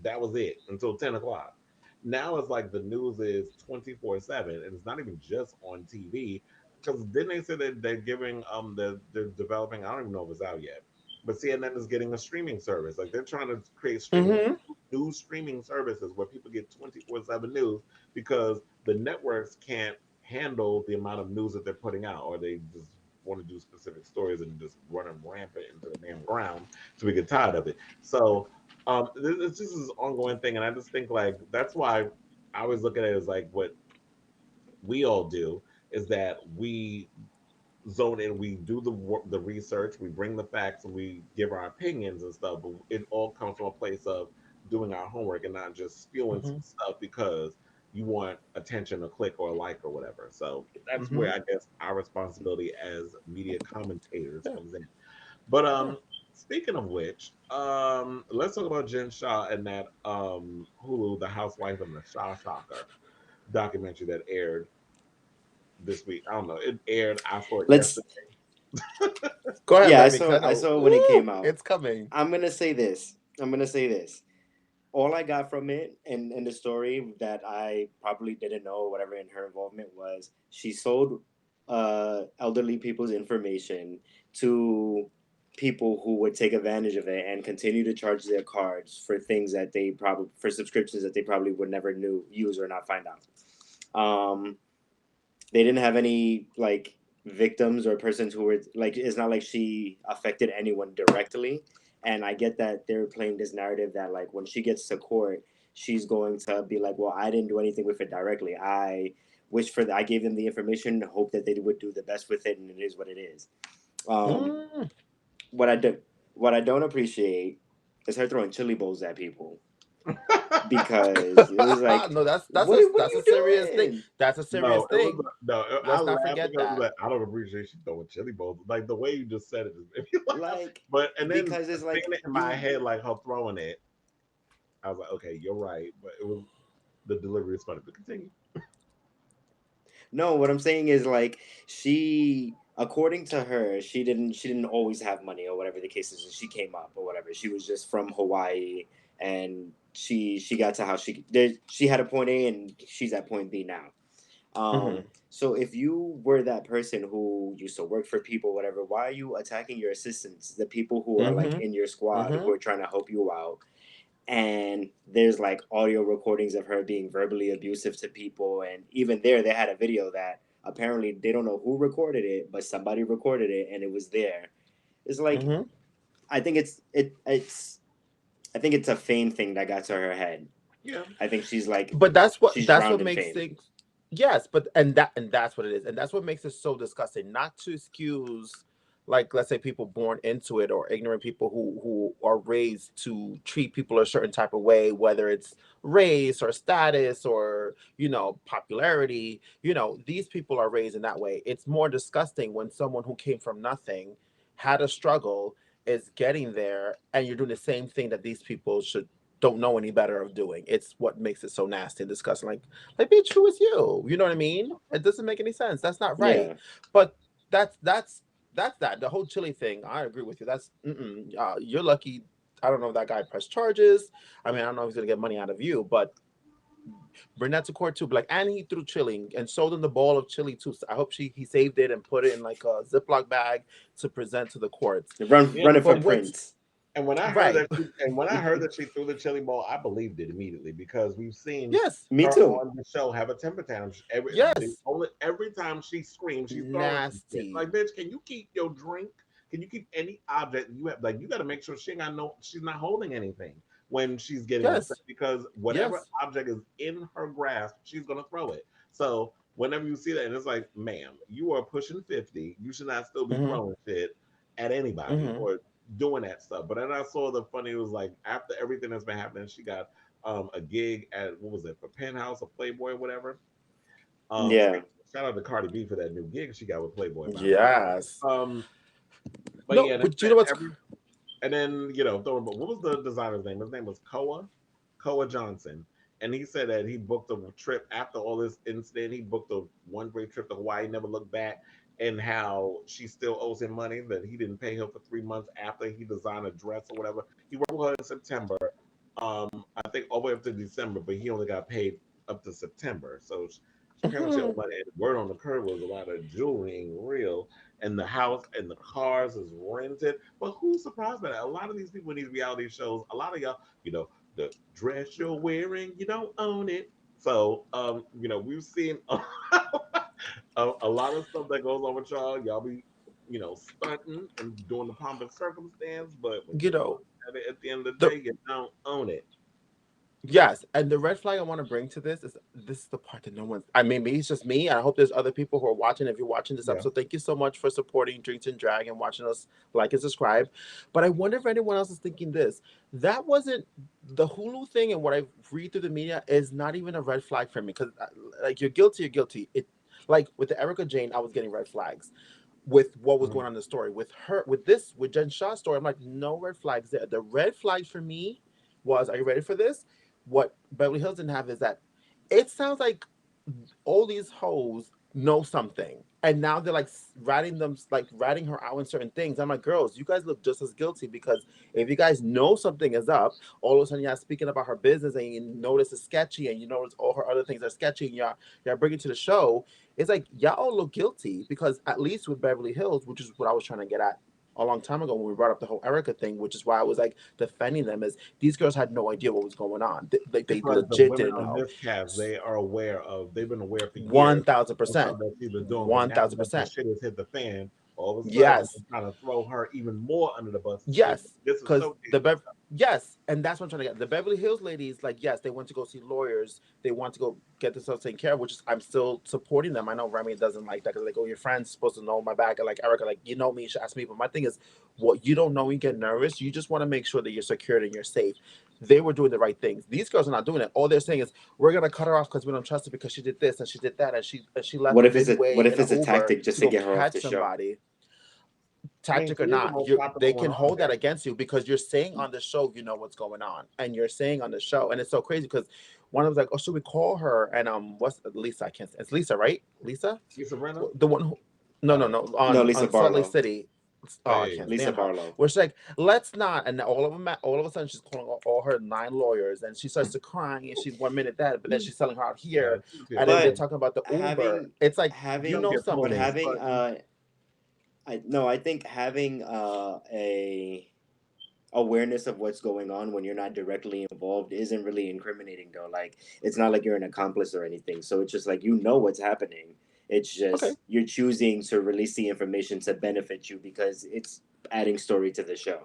Speaker 3: that was it until 10 o'clock. Now it's like the news is 24/7, and it's not even just on TV. Because didn't they say that they're giving, they're developing, I don't even know if it's out yet, but CNN is getting a streaming service. Like, they're trying to create new streaming services where people get 24/7 news, because the networks can't handle the amount of news that they're putting out, or they just want to do specific stories and just run them rampant into the damn ground, so we get tired of it. So it's just this ongoing thing, and I just think, like, that's why I always look at it as like, what we all do is that we zone in, we do the research, we bring the facts, and we give our opinions and stuff, but it all comes from a place of doing our homework and not just spewing some stuff because you want attention, a click, or a like, or whatever. So that's where I guess our responsibility as media commentators comes in. But speaking of which, let's talk about Jen Shah and that Hulu, The Housewife and the Shah Shocker documentary that aired this week. I don't know. It aired. I saw it yesterday.
Speaker 4: Go ahead.
Speaker 5: Yeah,
Speaker 4: Remy,
Speaker 5: I saw it when it came out.
Speaker 4: It's coming.
Speaker 5: I'm gonna say this. All I got from it and the story that I probably didn't know, or whatever, in her involvement, was she sold elderly people's information to people who would take advantage of it and continue to charge their cards for things that they probably, for subscriptions that they probably would never use or not find out. They didn't have any like victims or persons who were like, it's not like she affected anyone directly. And I get that they're playing this narrative that, like, when she gets to court, she's going to be like, well, I didn't do anything with it directly. I I gave them the information, hope that they would do the best with it, and it is what it is. What I don't appreciate is her throwing chili bowls at people. Because it was like,
Speaker 4: no, that's
Speaker 5: what
Speaker 4: a serious thing. That's a serious thing.
Speaker 3: Let's not forget that. Like, I don't appreciate you throwing chili bowls. Like, the way you just said it is
Speaker 5: like,
Speaker 3: but and then
Speaker 5: because it's like
Speaker 3: in my head, like her throwing it, I was like, okay, you're right, but it was the delivery is funny. But continue.
Speaker 5: No, what I'm saying is, like, she, according to her, she didn't always have money, or whatever the case is. She came up or whatever. She was just from Hawaii, and she got to how she had a point A and she's at point B now. So if you were that person who used to work for people, whatever, why are you attacking your assistants, the people who are like in your squad, who are trying to help you out? And there's like audio recordings of her being verbally abusive to people, and even there they had a video that apparently they don't know who recorded it, but somebody recorded it and it was there. It's like, I think it's a fame thing that got to her head.
Speaker 3: Yeah,
Speaker 5: I think she's like,
Speaker 4: but that's what makes
Speaker 5: fame.
Speaker 4: things. Yes, but and that's what it is, and that's what makes it so disgusting. Not to excuse, like, let's say, people born into it, or ignorant people who are raised to treat people a certain type of way, whether it's race or status or popularity. These people are raised in that way. It's more disgusting when someone who came from nothing, had a struggle, is getting there, and you're doing the same thing that these people don't know any better of doing. It's what makes it so nasty and disgusting. Like, be true as you. You know what I mean? It doesn't make any sense. That's not right.
Speaker 5: Yeah.
Speaker 4: But that's that. The whole chili thing, I agree with you. That's you're lucky. I don't know if that guy pressed charges. I mean, I don't know if he's gonna get money out of you, but bring that to court too. But and he threw chili and sold him the bowl of chili too. So I hope he saved it and put it in like a Ziploc bag to present to the courts.
Speaker 5: Run it for Prince.
Speaker 3: And when I heard
Speaker 4: Right.
Speaker 3: that she threw the chili ball, I believed it immediately because we've seen
Speaker 4: Yes.
Speaker 5: Me
Speaker 3: her
Speaker 5: too.
Speaker 3: on the show have a temper tantrum.
Speaker 4: Yes.
Speaker 3: Every time she screams, she's throwing some shit.
Speaker 4: Nasty.
Speaker 3: Like, bitch, can you keep your drink? Can you keep any object you have? Like, you got to make sure she's not holding anything when she's getting upset
Speaker 4: Yes.
Speaker 3: because whatever
Speaker 4: Yes.
Speaker 3: object is in her grasp, she's gonna throw it. So whenever you see that, and it's like, ma'am, you are pushing 50. You should not still be
Speaker 4: Mm-hmm.
Speaker 3: throwing shit at anybody
Speaker 4: Mm-hmm.
Speaker 3: or doing that stuff. But then I saw the funny, it was like after everything that's been happening, she got a gig at what was it, for Penthouse or Playboy or whatever.
Speaker 5: Yeah.
Speaker 3: Shout out to Cardi B for that new gig she got with Playboy, by the way.
Speaker 4: Yes.
Speaker 3: But
Speaker 4: No,
Speaker 3: yeah,
Speaker 4: but you know what's
Speaker 3: and then what was the designer's name? His name was Koa Johnson. And he said that he booked a trip after all this incident. He booked a one way trip to Hawaii, never looked back, and how she still owes him money that he didn't pay her for 3 months after he designed a dress or whatever. He worked with her in September, I think all the way up to December, but he only got paid up to September. So apparently she owed money. And the word on the curb was a lot of jewelry ain't real, and the house and the cars is rented. But who's surprised by that? A lot of these people in these reality shows, a lot of y'all, the dress you're wearing, you don't own it. So, we've seen a lot of stuff that goes on with y'all. Y'all be, stunting and doing the pomp and circumstance, but when
Speaker 4: you
Speaker 3: you
Speaker 4: know
Speaker 3: at the end of the
Speaker 4: the
Speaker 3: day, you don't own it.
Speaker 4: yes, and the red flag I want to bring to this is the part that no one. I mean, maybe it's just me. I hope there's other people who are watching. If you're watching this
Speaker 3: Yeah.
Speaker 4: episode, thank you so much for supporting Drinks and Drag and watching us like and subscribe. But I wonder if anyone else is thinking this. That wasn't the Hulu thing, and what I read through the media is not even a red flag for me because like you're guilty, you're guilty. It like with the Erica Jane, I was getting red flags with what was
Speaker 3: Mhm.
Speaker 4: going on in the story. With her, with Jen Shah's story, I'm like, no red flags there. The red flags for me was, are you ready for this? What Beverly Hills didn't have is that it sounds like all these hoes know something. And now they're like ratting her out in certain things. I'm like, girls, you guys look just as guilty because if you guys know something is up, all of a sudden you're speaking about her business and you notice it's sketchy and you notice all her other things are sketchy and y'all bring it to the show. It's like y'all all look guilty because at least with Beverly Hills, which is what I was trying to get at a long time ago when we brought up the whole Erica thing, which is why I was like defending them, is these girls had no idea what was going on. They
Speaker 3: Because the
Speaker 4: legit
Speaker 3: women
Speaker 4: didn't
Speaker 3: on
Speaker 4: know.
Speaker 3: this cast, they've been aware for years
Speaker 4: One thousand
Speaker 3: of stuff
Speaker 4: percent.
Speaker 3: that she's been doing, but
Speaker 4: One
Speaker 3: now
Speaker 4: thousand
Speaker 3: that the
Speaker 4: percent.
Speaker 3: shit has hit the fan, all of a sudden
Speaker 4: Yes.
Speaker 3: they're trying to throw her even more under the bus.
Speaker 4: Yes.
Speaker 3: This is
Speaker 4: Because
Speaker 3: so dangerous.
Speaker 4: yes, and that's what I'm trying to get. The Beverly Hills ladies, like, yes, they went to go see lawyers. They want to go get themselves taken care of, which is I'm still supporting them. I know Remy doesn't like that because like, oh, your friend's supposed to know my back. And like Erica, like, you know me, you should ask me. But my thing is, what you don't know, when you get nervous. You just want to make sure that you're secured and you're safe. They were doing the right things. These girls are not doing it. All they're saying is we're gonna cut her off because we don't trust her because she did this and she did that and she left midway
Speaker 5: what if
Speaker 4: in an
Speaker 5: it's a
Speaker 4: Uber
Speaker 5: tactic just
Speaker 4: to
Speaker 5: to
Speaker 4: go
Speaker 5: get her off
Speaker 4: catch
Speaker 5: the show?
Speaker 4: somebody.
Speaker 3: I mean,
Speaker 4: Tactic or
Speaker 3: she is the
Speaker 4: not,
Speaker 3: most popular
Speaker 4: they
Speaker 3: one
Speaker 4: can
Speaker 3: on
Speaker 4: hold that
Speaker 3: there.
Speaker 4: against you because you're saying on the show, you know what's going on, and you're saying on the show, and it's so crazy because one of them was like, "Oh, should we call her?" And what's Lisa? I can't. It's Lisa, right? Lisa,
Speaker 3: Lisa Renna?
Speaker 4: the one who, no, no,
Speaker 3: Oh,
Speaker 4: no,
Speaker 5: No, Lisa
Speaker 4: on Salt Lake
Speaker 5: Barlow.
Speaker 4: City.
Speaker 3: oh
Speaker 4: Oh, I
Speaker 3: yeah, yeah.
Speaker 4: can't
Speaker 5: Lisa
Speaker 4: stand her.
Speaker 5: Barlow.
Speaker 4: Where she's like, let's not, and all of a sudden she's calling all her 9 lawyers, and she starts to crying, and she's 1 minute that, but then she's selling her out
Speaker 3: Yeah,
Speaker 4: here,
Speaker 3: she was
Speaker 4: and then they're
Speaker 5: But
Speaker 3: annoying.
Speaker 4: talking about the Uber.
Speaker 5: having
Speaker 4: It's like
Speaker 3: She
Speaker 4: you
Speaker 3: don't
Speaker 5: having
Speaker 4: know
Speaker 3: get
Speaker 5: but
Speaker 3: pussy,
Speaker 4: something.
Speaker 5: having
Speaker 3: but
Speaker 5: I think having a awareness of what's going on when you're not directly involved isn't really incriminating though. Like it's not like you're an accomplice or anything. So it's just like you know what's happening. It's
Speaker 4: Okay,
Speaker 5: just you're choosing to release the information to benefit you because it's adding story to the show.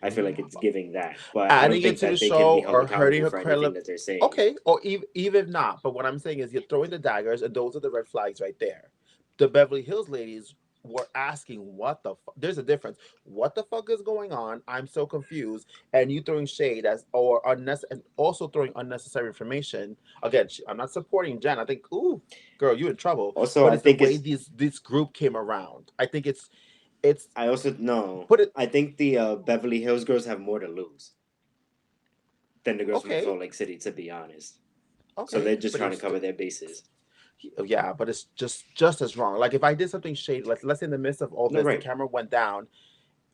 Speaker 5: I feel
Speaker 3: mhm.
Speaker 5: like it's giving that, but I don't
Speaker 4: adding it
Speaker 5: think
Speaker 4: to the
Speaker 5: that they can be
Speaker 4: show
Speaker 5: held
Speaker 4: or hurting
Speaker 5: accountable
Speaker 4: her
Speaker 5: for anything
Speaker 4: credit.
Speaker 5: that they're saying.
Speaker 4: Okay, or even if not, but what I'm saying is you're throwing the daggers, and those are the red flags right there. The Beverly Hills ladies were asking, "What the? There's a difference. What the fuck is going on? I'm so confused." And you throwing shade as or unnecessary, and also throwing unnecessary information. Again, I'm not supporting Jen. I think, ooh, girl, you in trouble.
Speaker 5: Also,
Speaker 4: But
Speaker 5: I
Speaker 4: it's the
Speaker 5: think
Speaker 4: way
Speaker 5: it's
Speaker 4: this group came around. I think it's
Speaker 5: I also no.
Speaker 4: put it
Speaker 5: I think the Beverly Hills girls have more to lose than the girls from
Speaker 4: okay,
Speaker 5: Salt Lake City, to be honest. So
Speaker 4: okay,
Speaker 5: they're just
Speaker 4: but it
Speaker 5: trying to
Speaker 4: was
Speaker 5: cover their bases.
Speaker 4: yeah, but it's just as wrong. Like if I did something shady, like let's say in the midst of all
Speaker 5: No,
Speaker 4: this, the
Speaker 5: right.
Speaker 4: camera went down.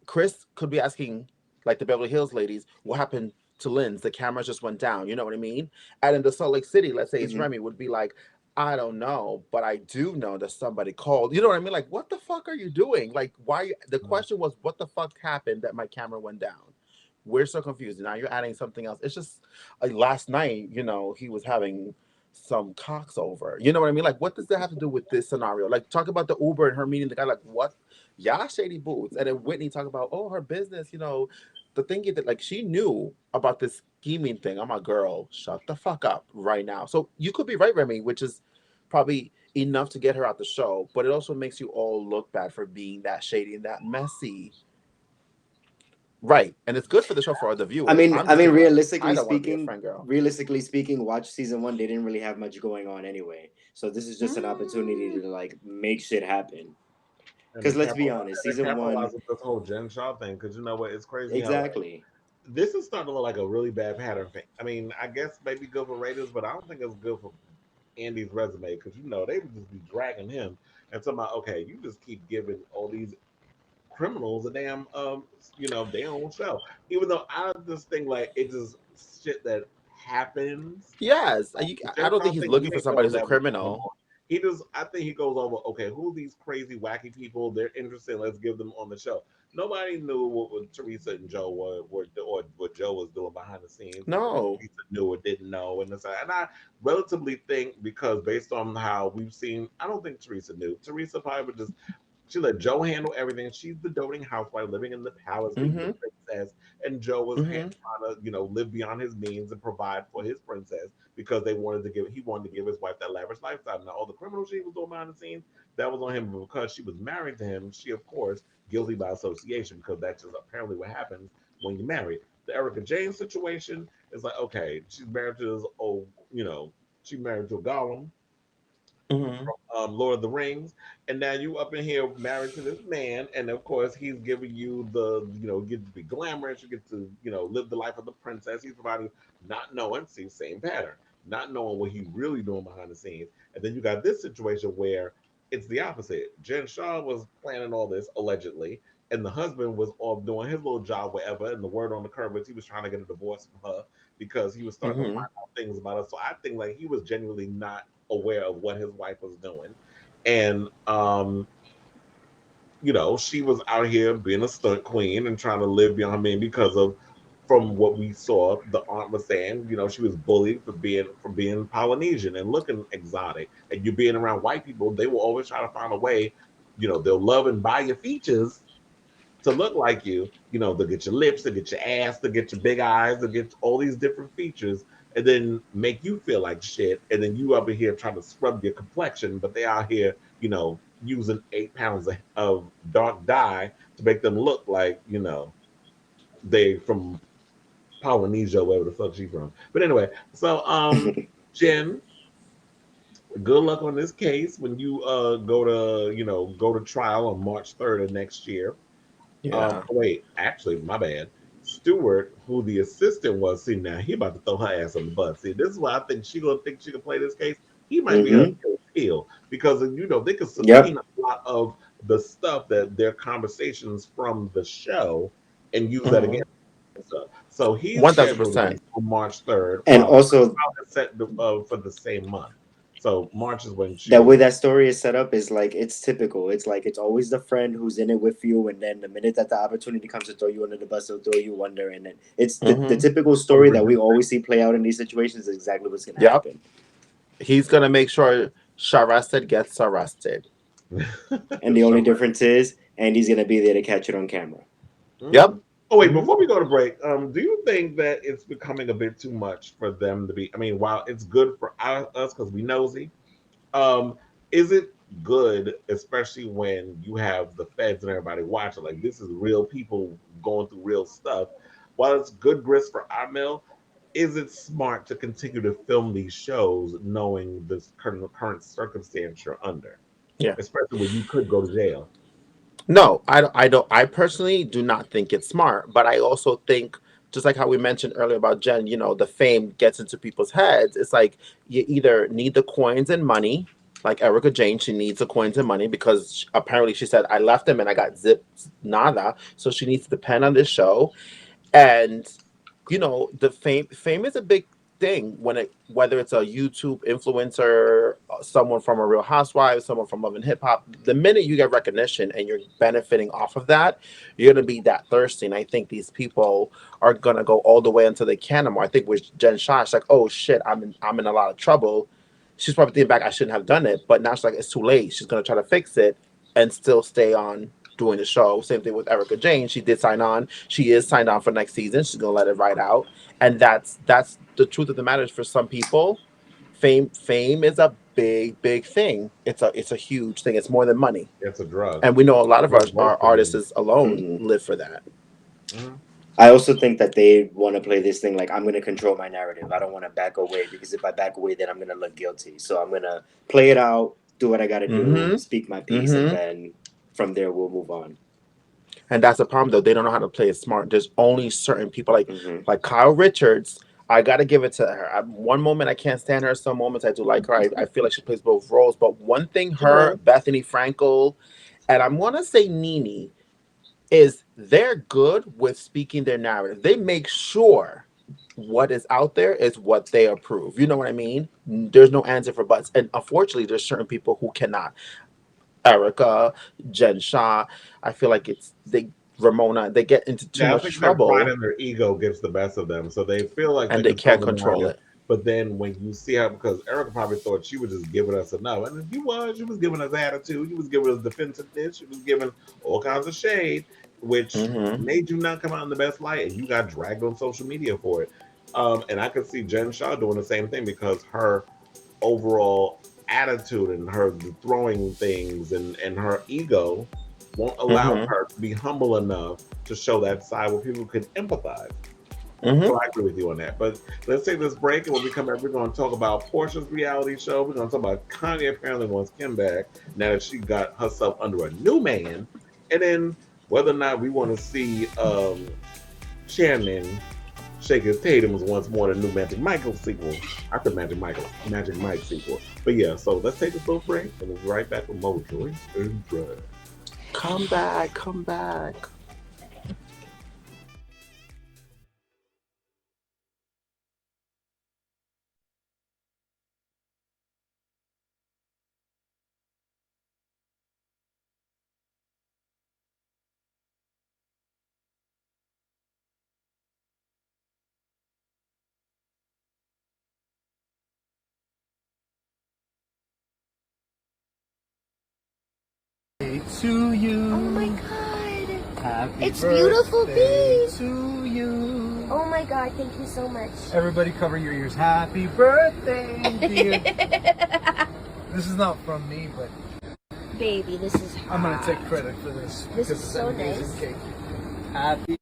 Speaker 4: Chris could be asking, like the Beverly Hills ladies, what happened to Lynn's? The camera just went down. You know what I mean? And in the Salt Lake City, let's say it's
Speaker 5: Hmm.
Speaker 4: Remy, would be like, I don't know, but I do know that somebody called. You know what I mean? Like, what the fuck are you doing? Like, why? The question was, what the fuck happened that my camera went down? we're so confused. Now you're adding something else. It's just like last night, he was having some cocks over. You know what I mean? Like, what does that have to do with this scenario? Like, talk about the Uber and her meeting the guy. Like, what? Yeah, shady boots. And then Whitney talk about, oh, her business. The thing is that like she knew about this scheming thing. I'm a girl. Shut the fuck up right now. So you could be right, Remy, which is probably enough to get her out the show. But it also makes you all look bad for being that shady and that messy. Right. And it's good for the show for other
Speaker 5: I
Speaker 4: viewers.
Speaker 5: mean,
Speaker 4: I'm
Speaker 5: I
Speaker 4: just
Speaker 5: mean,
Speaker 4: saying, like, I
Speaker 5: realistically
Speaker 4: don't want to be a
Speaker 5: speaking,
Speaker 4: friend girl.
Speaker 5: watch season one. They didn't really have much going on anyway. So this is just an opportunity to like make shit happen.
Speaker 3: And
Speaker 5: Because let's be honest,
Speaker 3: to
Speaker 5: season one,
Speaker 3: capitalize with this whole Jen Shaw thing, because you know what? It's crazy how like
Speaker 5: exactly.
Speaker 3: this is starting to look like a really bad pattern. I mean, I guess maybe good for ratings, but I don't think it's good for Andy's resume because you know they would just be dragging him and talking about okay, you just keep giving all these criminals a damn their own show. Even though I just think like it just shit that happens.
Speaker 4: Yes.
Speaker 3: The
Speaker 4: I
Speaker 3: Jen
Speaker 4: don't
Speaker 3: Shaw
Speaker 4: think he's
Speaker 3: thing,
Speaker 4: looking
Speaker 3: he
Speaker 4: for
Speaker 3: ain't
Speaker 4: somebody
Speaker 3: doing
Speaker 4: who's a
Speaker 3: that with no
Speaker 4: criminal.
Speaker 3: more. He just I think he goes over, okay, who are these crazy, wacky people? They're interesting, let's give them on the show. Nobody knew what Teresa and Joe were or what Joe was doing behind the scenes.
Speaker 4: No.
Speaker 3: Teresa knew or didn't know, and I relatively think because based on how we've seen, I don't think Teresa knew. Teresa probably would just she let Joe handle everything. She's the doting housewife living in the palace, being the
Speaker 4: Mm-hmm.
Speaker 3: princess, and Joe was
Speaker 4: Mm-hmm.
Speaker 3: trying to, live beyond his means and provide for his princess because he wanted to give his wife that lavish lifestyle. Now, all the criminal she was doing behind the scenes, that was on him, but because she was married to him, she, of course, guilty by association because that's just apparently what happens when you marry. The Erica Jane situation is like, okay, she's married to this old, she married to a golem
Speaker 4: Mm-hmm.
Speaker 3: Lord of the Rings, and now you up in here married to this man, and of course he's giving you you get to be glamorous, you get to, live the life of the princess. He's providing, not knowing, see, same pattern, not knowing what he's really doing behind the scenes, and then you got this situation where it's the opposite. Jen Shaw was planning all this allegedly, and the husband was off doing his little job wherever, and the word on the curb was he was trying to get a divorce from her because he was starting to
Speaker 4: Mm-hmm.
Speaker 3: find out things about her. So I think like he was genuinely not aware of what his wife was doing. And she was out here being a stunt queen and trying to live beyond me because of from what we saw, the aunt was saying, she was bullied for being Polynesian and looking exotic. And you being around white people, they will always try to find a way, they'll love and buy your features to look like you. They'll get your lips, they'll get your ass, they'll get your big eyes, they'll get all these different features and then make you feel like shit. And then you up in here trying to scrub your complexion, but they out here, using 8 pounds of dark dye to make them look like, they from Polynesia, wherever the fuck she from. But anyway, so Jen, good luck on this case when you go to trial on March 3rd of next year.
Speaker 4: Yeah.
Speaker 3: Wait, actually, my bad. Stewart, who the assistant was, see now he about to throw her ass on the bus. See, this is why I think she can play this case. He might be her
Speaker 5: Mm-hmm.
Speaker 3: heel because they could
Speaker 5: Yep.
Speaker 3: subpoena a lot of the stuff that their conversations from the show and use that
Speaker 4: Mm-hmm.
Speaker 3: against her. So he's
Speaker 4: One thousand
Speaker 3: scheduled
Speaker 4: percent.
Speaker 3: on March 3rd.
Speaker 5: And
Speaker 3: The
Speaker 5: also,
Speaker 3: trial is set for the same month. So March is when she
Speaker 5: that way
Speaker 3: was.
Speaker 5: that story is set up is like it's typical. It's like it's always the friend who's in it with you, and then the minute that the opportunity comes to throw you under the bus, they'll throw you under, and then it's the
Speaker 4: Mm-hmm.
Speaker 5: typical story that we always see play out in these situations is exactly what's gonna
Speaker 4: Yep.
Speaker 5: happen.
Speaker 4: He's gonna make sure Sharasted gets arrested.
Speaker 5: And the only
Speaker 3: Sure.
Speaker 5: difference is Andy's gonna be there to catch it on camera.
Speaker 4: Yep.
Speaker 3: Mhm. Oh wait,
Speaker 4: Mm-hmm.
Speaker 3: before we go to break, do you think that it's becoming a bit too much for them to be? I mean, while it's good for us because we nosy, is it good, especially when you have the feds and everybody watching? Like this is real people going through real stuff. While it's good grist for our mill, is it smart to continue to film these shows knowing this current circumstance you're under,
Speaker 4: Yeah.
Speaker 3: especially when you could go to jail?
Speaker 4: No, I don't. I don't. I personally do not think it's smart. But I also think, just like how we mentioned earlier about Jen, the fame gets into people's heads. It's like you either need the coins and money, like Erica Jane, she needs the coins and money because apparently she said I left him and I got zipped nada, so she needs to depend on this show. And the fame is a big thing whether it's a YouTube influencer, someone from a Real Housewives, someone from Love and Hip Hop. The minute you get recognition and you're benefiting off of that, you're gonna be that thirsty. And I think these people are gonna go all the way until they can no more. I think with Jen Shah, it's like, oh shit, I'm in a lot of trouble. She's probably thinking back, I shouldn't have done it, but now she's like, it's too late. She's gonna try to fix it and still stay on doing the show. Same thing with Erica Jane. She did sign on. She is signed on for next season. She's gonna let it ride out. And that's the truth of the matter is for some people, fame is a big thing. It's a huge thing. It's more than money.
Speaker 3: It's a drug.
Speaker 4: And we know a lot of
Speaker 3: Drug
Speaker 4: our
Speaker 3: most of them.
Speaker 4: artists alone
Speaker 5: Mhm.
Speaker 4: live for that.
Speaker 5: I also think that they want to play this thing like, I'm going to control my narrative. I don't want to back away, because if I back away, then I'm going to look guilty. So I'm going to play it out, do what I got to do, speak my piece, and then from there we'll move on.
Speaker 4: And that's the problem, though. They don't know how to play it smart. There's only certain people
Speaker 5: Mhm.
Speaker 4: like Kyle Richards. I got to give it to her. One moment I can't stand her. Some moments I do like her. I feel like she plays both roles. But one thing, her, Bethany Frankel, and I'm going to say Nene, is they're good with speaking their narrative. They make sure what is out there is what they approve. You know what I mean? There's no answer for buts. And unfortunately, there's certain people who cannot. Erica, Jen Shah. I feel like Ramona, they get into too
Speaker 3: Yeah, I
Speaker 4: much
Speaker 3: think their pride
Speaker 4: trouble
Speaker 3: and their ego gets the best of them, so they feel like they
Speaker 4: and they
Speaker 3: control
Speaker 4: can't
Speaker 3: the
Speaker 4: control
Speaker 3: narrative.
Speaker 4: it.
Speaker 3: But then when you see her, because Erica probably thought she was just giving us enough, and she was giving us attitude, she was giving us defensiveness, she was giving all kinds of shade, which
Speaker 4: Mm-hmm.
Speaker 3: made you not come out in the best light, and you got dragged on social media for it. And I could see Jen Shaw doing the same thing because her overall attitude and her throwing things and her ego won't allow
Speaker 4: Mm-hmm.
Speaker 3: her to be humble enough to show that side where people can empathize.
Speaker 4: Mm-hmm.
Speaker 3: So I agree with you on that. But let's take this break, and when we come back, we're going to talk about Portia's reality show. We're going to talk about Kanye apparently wants Kim back now that she got herself under a new man, and then whether or not we want to see Shannon shake his Tatum's once more the new Magic Michael sequel. After Magic Mike sequel. But yeah, so let's take this little break, and we'll be right back with more Joyce and Brad.
Speaker 4: Come back, come back.
Speaker 7: To you.
Speaker 8: Oh my god.
Speaker 7: Happy
Speaker 8: It's beautiful,
Speaker 7: birthday
Speaker 8: Pete.
Speaker 7: to you.
Speaker 8: Oh my god, thank you so much.
Speaker 7: Everybody cover your ears. Happy birthday, dear. This is not from me, but
Speaker 8: Baby, this is hot.
Speaker 7: I'm gonna take credit for this.
Speaker 8: This
Speaker 7: because
Speaker 8: is
Speaker 7: it's
Speaker 8: so
Speaker 7: an amazing
Speaker 8: nice.
Speaker 7: cake. Happy.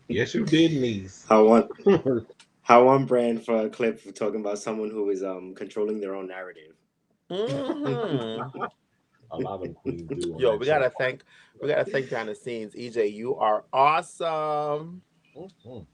Speaker 3: Yes, you did, niece.
Speaker 5: How on brand for a clip for talking about someone who is controlling their own narrative.
Speaker 4: Mm-hmm.
Speaker 3: A lot of them queens do on
Speaker 4: Yo,
Speaker 3: that show.
Speaker 4: we gotta thank behind the scenes. EJ, you are awesome.
Speaker 3: Mhm.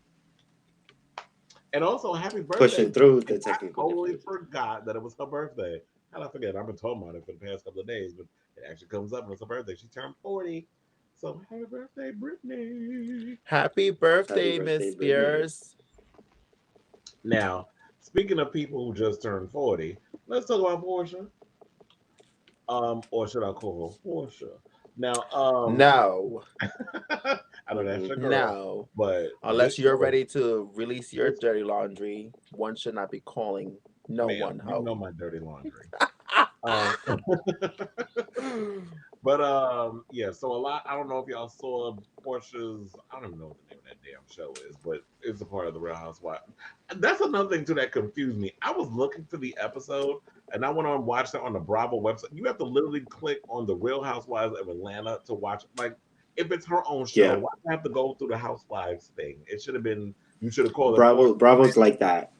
Speaker 3: And also, happy birthday.
Speaker 5: Pushing through the
Speaker 3: I
Speaker 5: technical
Speaker 3: totally
Speaker 5: difficulties.
Speaker 3: forgot that it was her birthday. How did I forget? I've been talking about it for the past couple of days, but it actually comes up and it's her birthday. She turned 40. So happy birthday, Britney.
Speaker 4: Happy
Speaker 5: Happy
Speaker 4: birthday, Miss
Speaker 5: birthday, Britney.
Speaker 4: Spears.
Speaker 3: Now, speaking of people who just turned 40, let's talk about Porsha. Or should I call her Porsha? Now,
Speaker 4: No,
Speaker 3: I know that's
Speaker 5: Mm-hmm.
Speaker 3: your girl,
Speaker 4: no.
Speaker 3: but this
Speaker 4: Unless you're
Speaker 3: show is
Speaker 4: ready to release your
Speaker 3: this
Speaker 4: dirty laundry, one should not be calling no
Speaker 3: ma'am,
Speaker 4: one
Speaker 3: you
Speaker 4: hoe.
Speaker 3: know my dirty laundry. Um, but yeah, so a lot. I don't know if y'all saw Portia's. I don't even know what the name of that damn show is, but it's a part of the Real Housewives. That's another thing too that confused me. I was looking for the episode, and I went on and watched it on the Bravo website. You have to literally click on the Real Housewives of Atlanta to watch. Like, if it's her own show,
Speaker 5: Yeah,
Speaker 3: why do I have to go through the Housewives thing? It should have been. You should have called it Portia.
Speaker 5: Bravo's like that.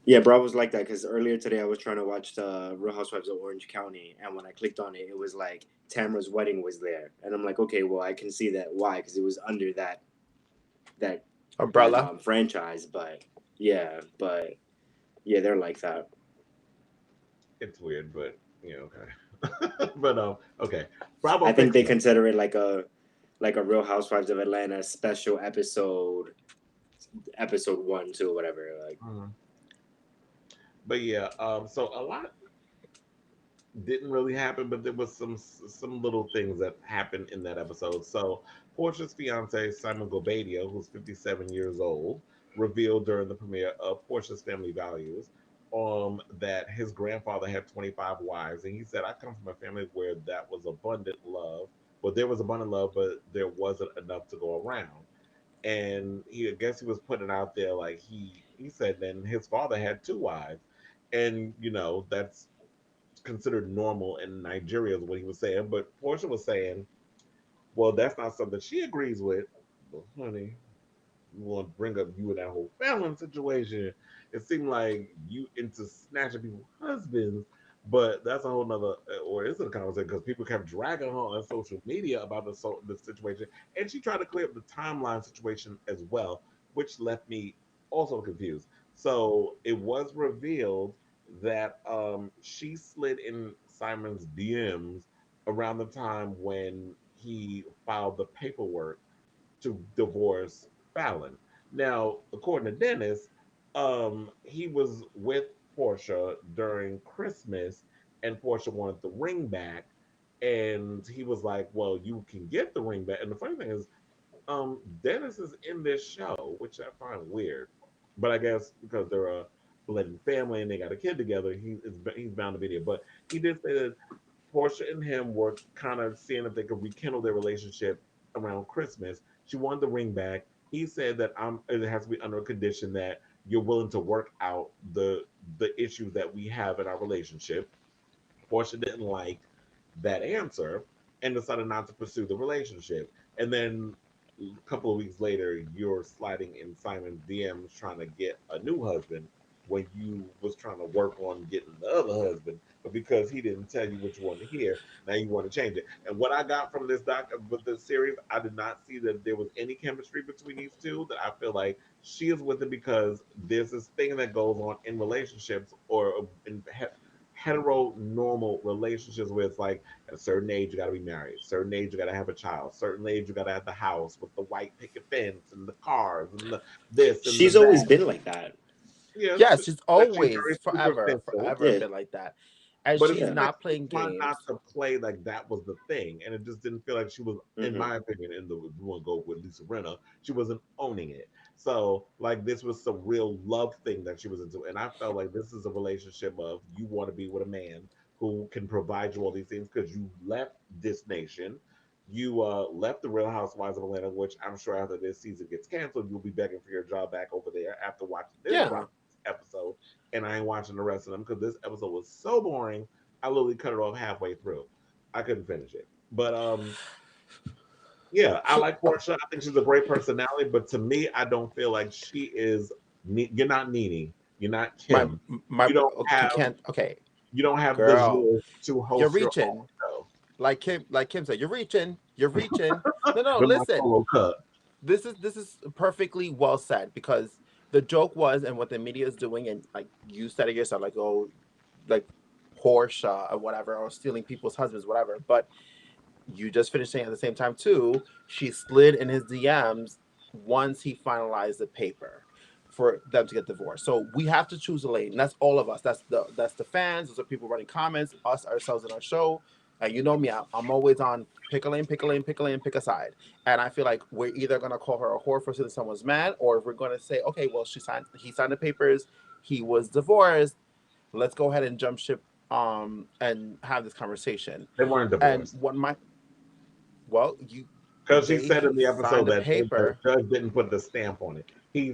Speaker 5: Yeah, Bravo's like that because earlier today I was trying to watch the Real Housewives of Orange County, and when I clicked on it, it was like Tamra's wedding was there, and I'm like, okay, well I can see that why because it was under that
Speaker 4: Umbrella.
Speaker 5: franchise, but yeah, they're like that.
Speaker 3: It's weird, but yeah, okay. But okay. Bravo
Speaker 5: I think
Speaker 3: fixed
Speaker 5: they
Speaker 3: it.
Speaker 5: consider it like a Real Housewives of Atlanta special episode 1, 2, whatever. Like,
Speaker 3: Mhm. But yeah, so a lot didn't really happen, but there was some little things that happened in that episode. So Portia's fiance Simon Guobadia, who's 57 years old, revealed during the premiere of Portia's Family Values that his grandfather had 25 wives, and he said, "I come from a family where that was abundant love. Well, there was abundant love, but there wasn't enough to go around." And I guess he was putting it out there like he said then his father had two wives, and that's considered normal in Nigeria is what he was saying. But Portia was saying, well, that's not something she agrees with. Well, honey, you want to bring up you and that whole family situation. It seemed like you into snatching people's husbands, but that's a whole nother, or is it a conversation? Because people kept dragging her on social media about the situation, and she tried to clear up the timeline situation as well, which left me also confused. So it was revealed that she slid in Simon's DMs around the time when he filed the paperwork to divorce Fallon. Now, according to Dennis, he was with Porsha during Christmas, and Porsha wanted the ring back, and he was like, "Well, you can get the ring back." And the funny thing is, Dennis is in this show, which I find weird, but I guess because they're a blended family and they got a kid together, he's bound to be there. But he did say that Portia and him were kind of seeing if they could rekindle their relationship around Christmas. She wanted the ring back. He said that it has to be under a condition that you're willing to work out the issues that we have in our relationship. Portia didn't like that answer and decided not to pursue the relationship. And then a couple of weeks later, you're sliding in Simon's DMs trying to get a new husband when you was trying to work on getting the other husband, but because he didn't tell you what you wanted to hear, now you want to change it. And what I got from this series, I did not see that there was any chemistry between these two. That I feel like she is with it because there's this thing that goes on in relationships or in heteronormal relationships where it's like at a certain age you got to be married, certain age you got to have a child, certain age you got to have the house with the white picket fence and the cars and the this and the
Speaker 5: she's always
Speaker 3: that.
Speaker 5: been like that.
Speaker 3: Yes,
Speaker 4: Yes, she's
Speaker 3: but she's
Speaker 4: always,
Speaker 3: very
Speaker 4: forever,
Speaker 3: superficial.
Speaker 4: forever
Speaker 5: Yeah,
Speaker 4: been like that. And
Speaker 3: But it
Speaker 4: she's
Speaker 3: seemed
Speaker 5: yeah.
Speaker 3: like
Speaker 4: not
Speaker 3: she was
Speaker 4: playing
Speaker 3: trying
Speaker 4: games.
Speaker 3: not to play like that was the thing, and it just didn't feel like she was, in
Speaker 5: Mm-hmm.
Speaker 3: my opinion, in the if you want to go with Lisa Renna, she wasn't owning it. So like this was some real love thing that she was into, and I felt like this is a relationship of you want to be with a man who can provide you all these things because you left this nation. You left the Real Housewives of Atlanta, which I'm sure after this season gets canceled, you'll be begging for your job back over there after watching this
Speaker 4: Yeah.
Speaker 3: one episode, and I ain't watching the rest of them because this episode was so boring. I literally cut it off halfway through. I couldn't finish it. But yeah, I
Speaker 4: So,
Speaker 3: like Portia. I think she's a great personality, but to me, I don't feel like she is. You're not Nene. You're not
Speaker 4: my
Speaker 3: Kim.
Speaker 4: my
Speaker 3: You don't
Speaker 4: okay,
Speaker 3: have.
Speaker 4: can't okay.
Speaker 3: You don't have
Speaker 4: Girl,
Speaker 3: the to host
Speaker 4: you're
Speaker 3: your
Speaker 4: reaching.
Speaker 3: own show.
Speaker 4: Like Kim said, you're reaching. You're reaching. No,
Speaker 3: With my
Speaker 4: listen.
Speaker 3: solo cut.
Speaker 4: This is perfectly well said, because the joke was, and what the media is doing, and like you said it yourself, like, oh, like Porsha or whatever, or stealing people's husbands, whatever. But you just finished saying at the same time too, she slid in his DMs once he finalized the paper for them to get divorced. So we have to choose a lane. And that's all of us. That's the fans. Those are people writing comments, us ourselves in our show. And you know me, I'm always on pick a lane, pick a lane, pick a lane, pick a side. And I feel like we're either gonna call her a whore for saying someone's mad, or if we're gonna say, okay, well, he signed the papers, he was divorced. Let's go ahead and jump ship and have this conversation.
Speaker 3: They weren't divorced.
Speaker 4: And what my well, you
Speaker 3: because she said in the episode that
Speaker 4: paper.
Speaker 3: the judge didn't put the stamp on it. He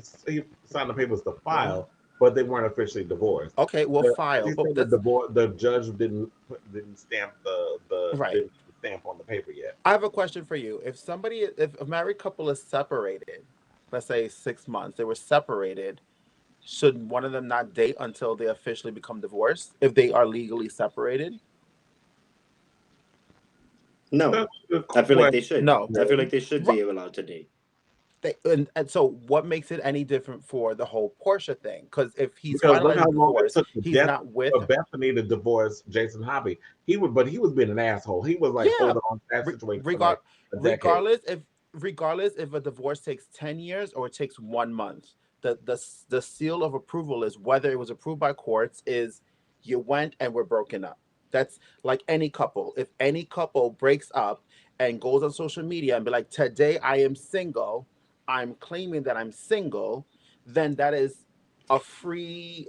Speaker 3: signed the papers to file, but they weren't officially divorced.
Speaker 4: Okay, well, file.
Speaker 3: But the judge didn't stamp the
Speaker 4: right
Speaker 3: stamp on the paper yet.
Speaker 4: I have a question for you. If a married couple is separated, let's say 6 months, they were separated, should one of them not date until they officially become divorced if they are legally separated?
Speaker 5: No, I feel like they should.
Speaker 4: No,
Speaker 5: I feel like they should be allowed to date.
Speaker 4: And so, what makes it any different for the whole Porsha thing? Because if he's finalized divorce, he's not with
Speaker 3: Bethany to divorce Jason Hobby. But he was being an asshole. He was like holding on to that situation.
Speaker 4: Regardless if a divorce takes 10 years or it takes 1 month, the seal of approval is whether it was approved by courts. Is you went and were broken up. That's like any couple. If any couple breaks up and goes on social media and be like, today I am single, I'm claiming that I'm single, then that is a free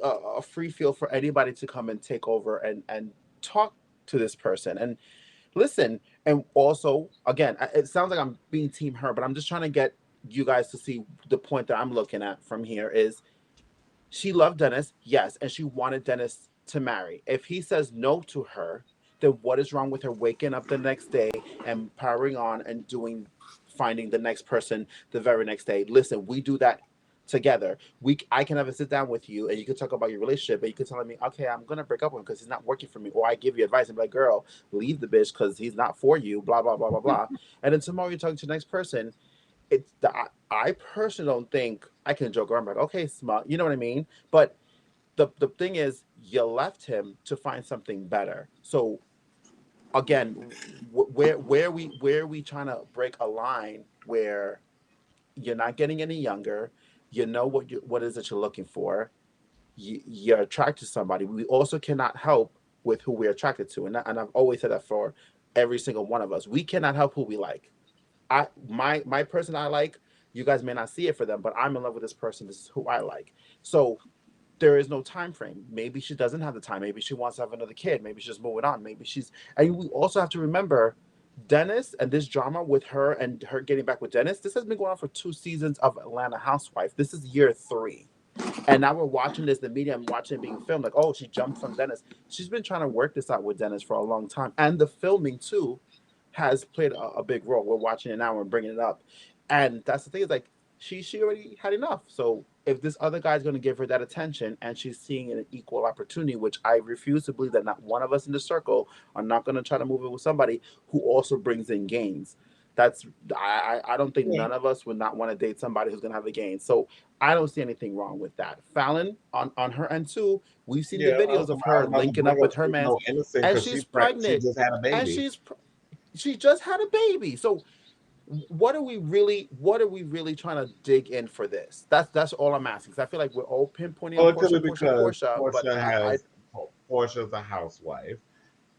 Speaker 4: field for anybody to come and take over and talk to this person and listen. And also, again, it sounds like I'm being team her, but I'm just trying to get you guys to see the point that I'm looking at from here is she loved Dennis, yes, and she wanted Dennis to marry. If he says no to her, then what is wrong with her waking up the next day and powering on and finding the next person the very next day? Listen, we do that together. I can have a sit down with you and you can talk about your relationship, and you can tell me, okay, I'm gonna break up with him because he's not working for me, or I give you advice and be like, girl, leave the bitch because he's not for you, blah blah blah blah blah. And then tomorrow you're talking to the next person. I personally don't think I can joke around like, okay, smart, you know what I mean? But the thing is, you left him to find something better. So again, where are we trying to break a line where you're not getting any younger, you know what is it you're looking for, you're attracted to somebody. We also cannot help with who we're attracted to, and I've always said that for every single one of us. We cannot help who we like. My person I like, you guys may not see it for them, but I'm in love with this person. This is who I like. So there is no time frame. Maybe she doesn't have the time. Maybe she wants to have another kid. Maybe she's moving on. And we also have to remember Dennis and this drama with her and her getting back with Dennis. This has been going on for 2 seasons of Atlanta Housewife. This is year 3. And now we're watching this, the media, and watching it being filmed. Like, oh, she jumped from Dennis. She's been trying to work this out with Dennis for a long time. And the filming too has played a big role. We're watching it now and we're bringing it up. And that's the thing, is like, she already had enough. So if this other guy's going to give her that attention and she's seeing an equal opportunity, which I refuse to believe that not one of us in the circle are not going to try to move it with somebody who also brings in gains. I don't think none of us would not want to date somebody who's going to have the gains. So I don't see anything wrong with that. Fallon, on her end too, we've seen the videos of her linking up with her man, and she's pregnant.
Speaker 3: She just had a baby.
Speaker 4: And she just had a baby. So what are we really trying to dig in for this? That's all I'm asking. Because I feel like we're all pinpointing on Porsha.
Speaker 3: Portia's a housewife,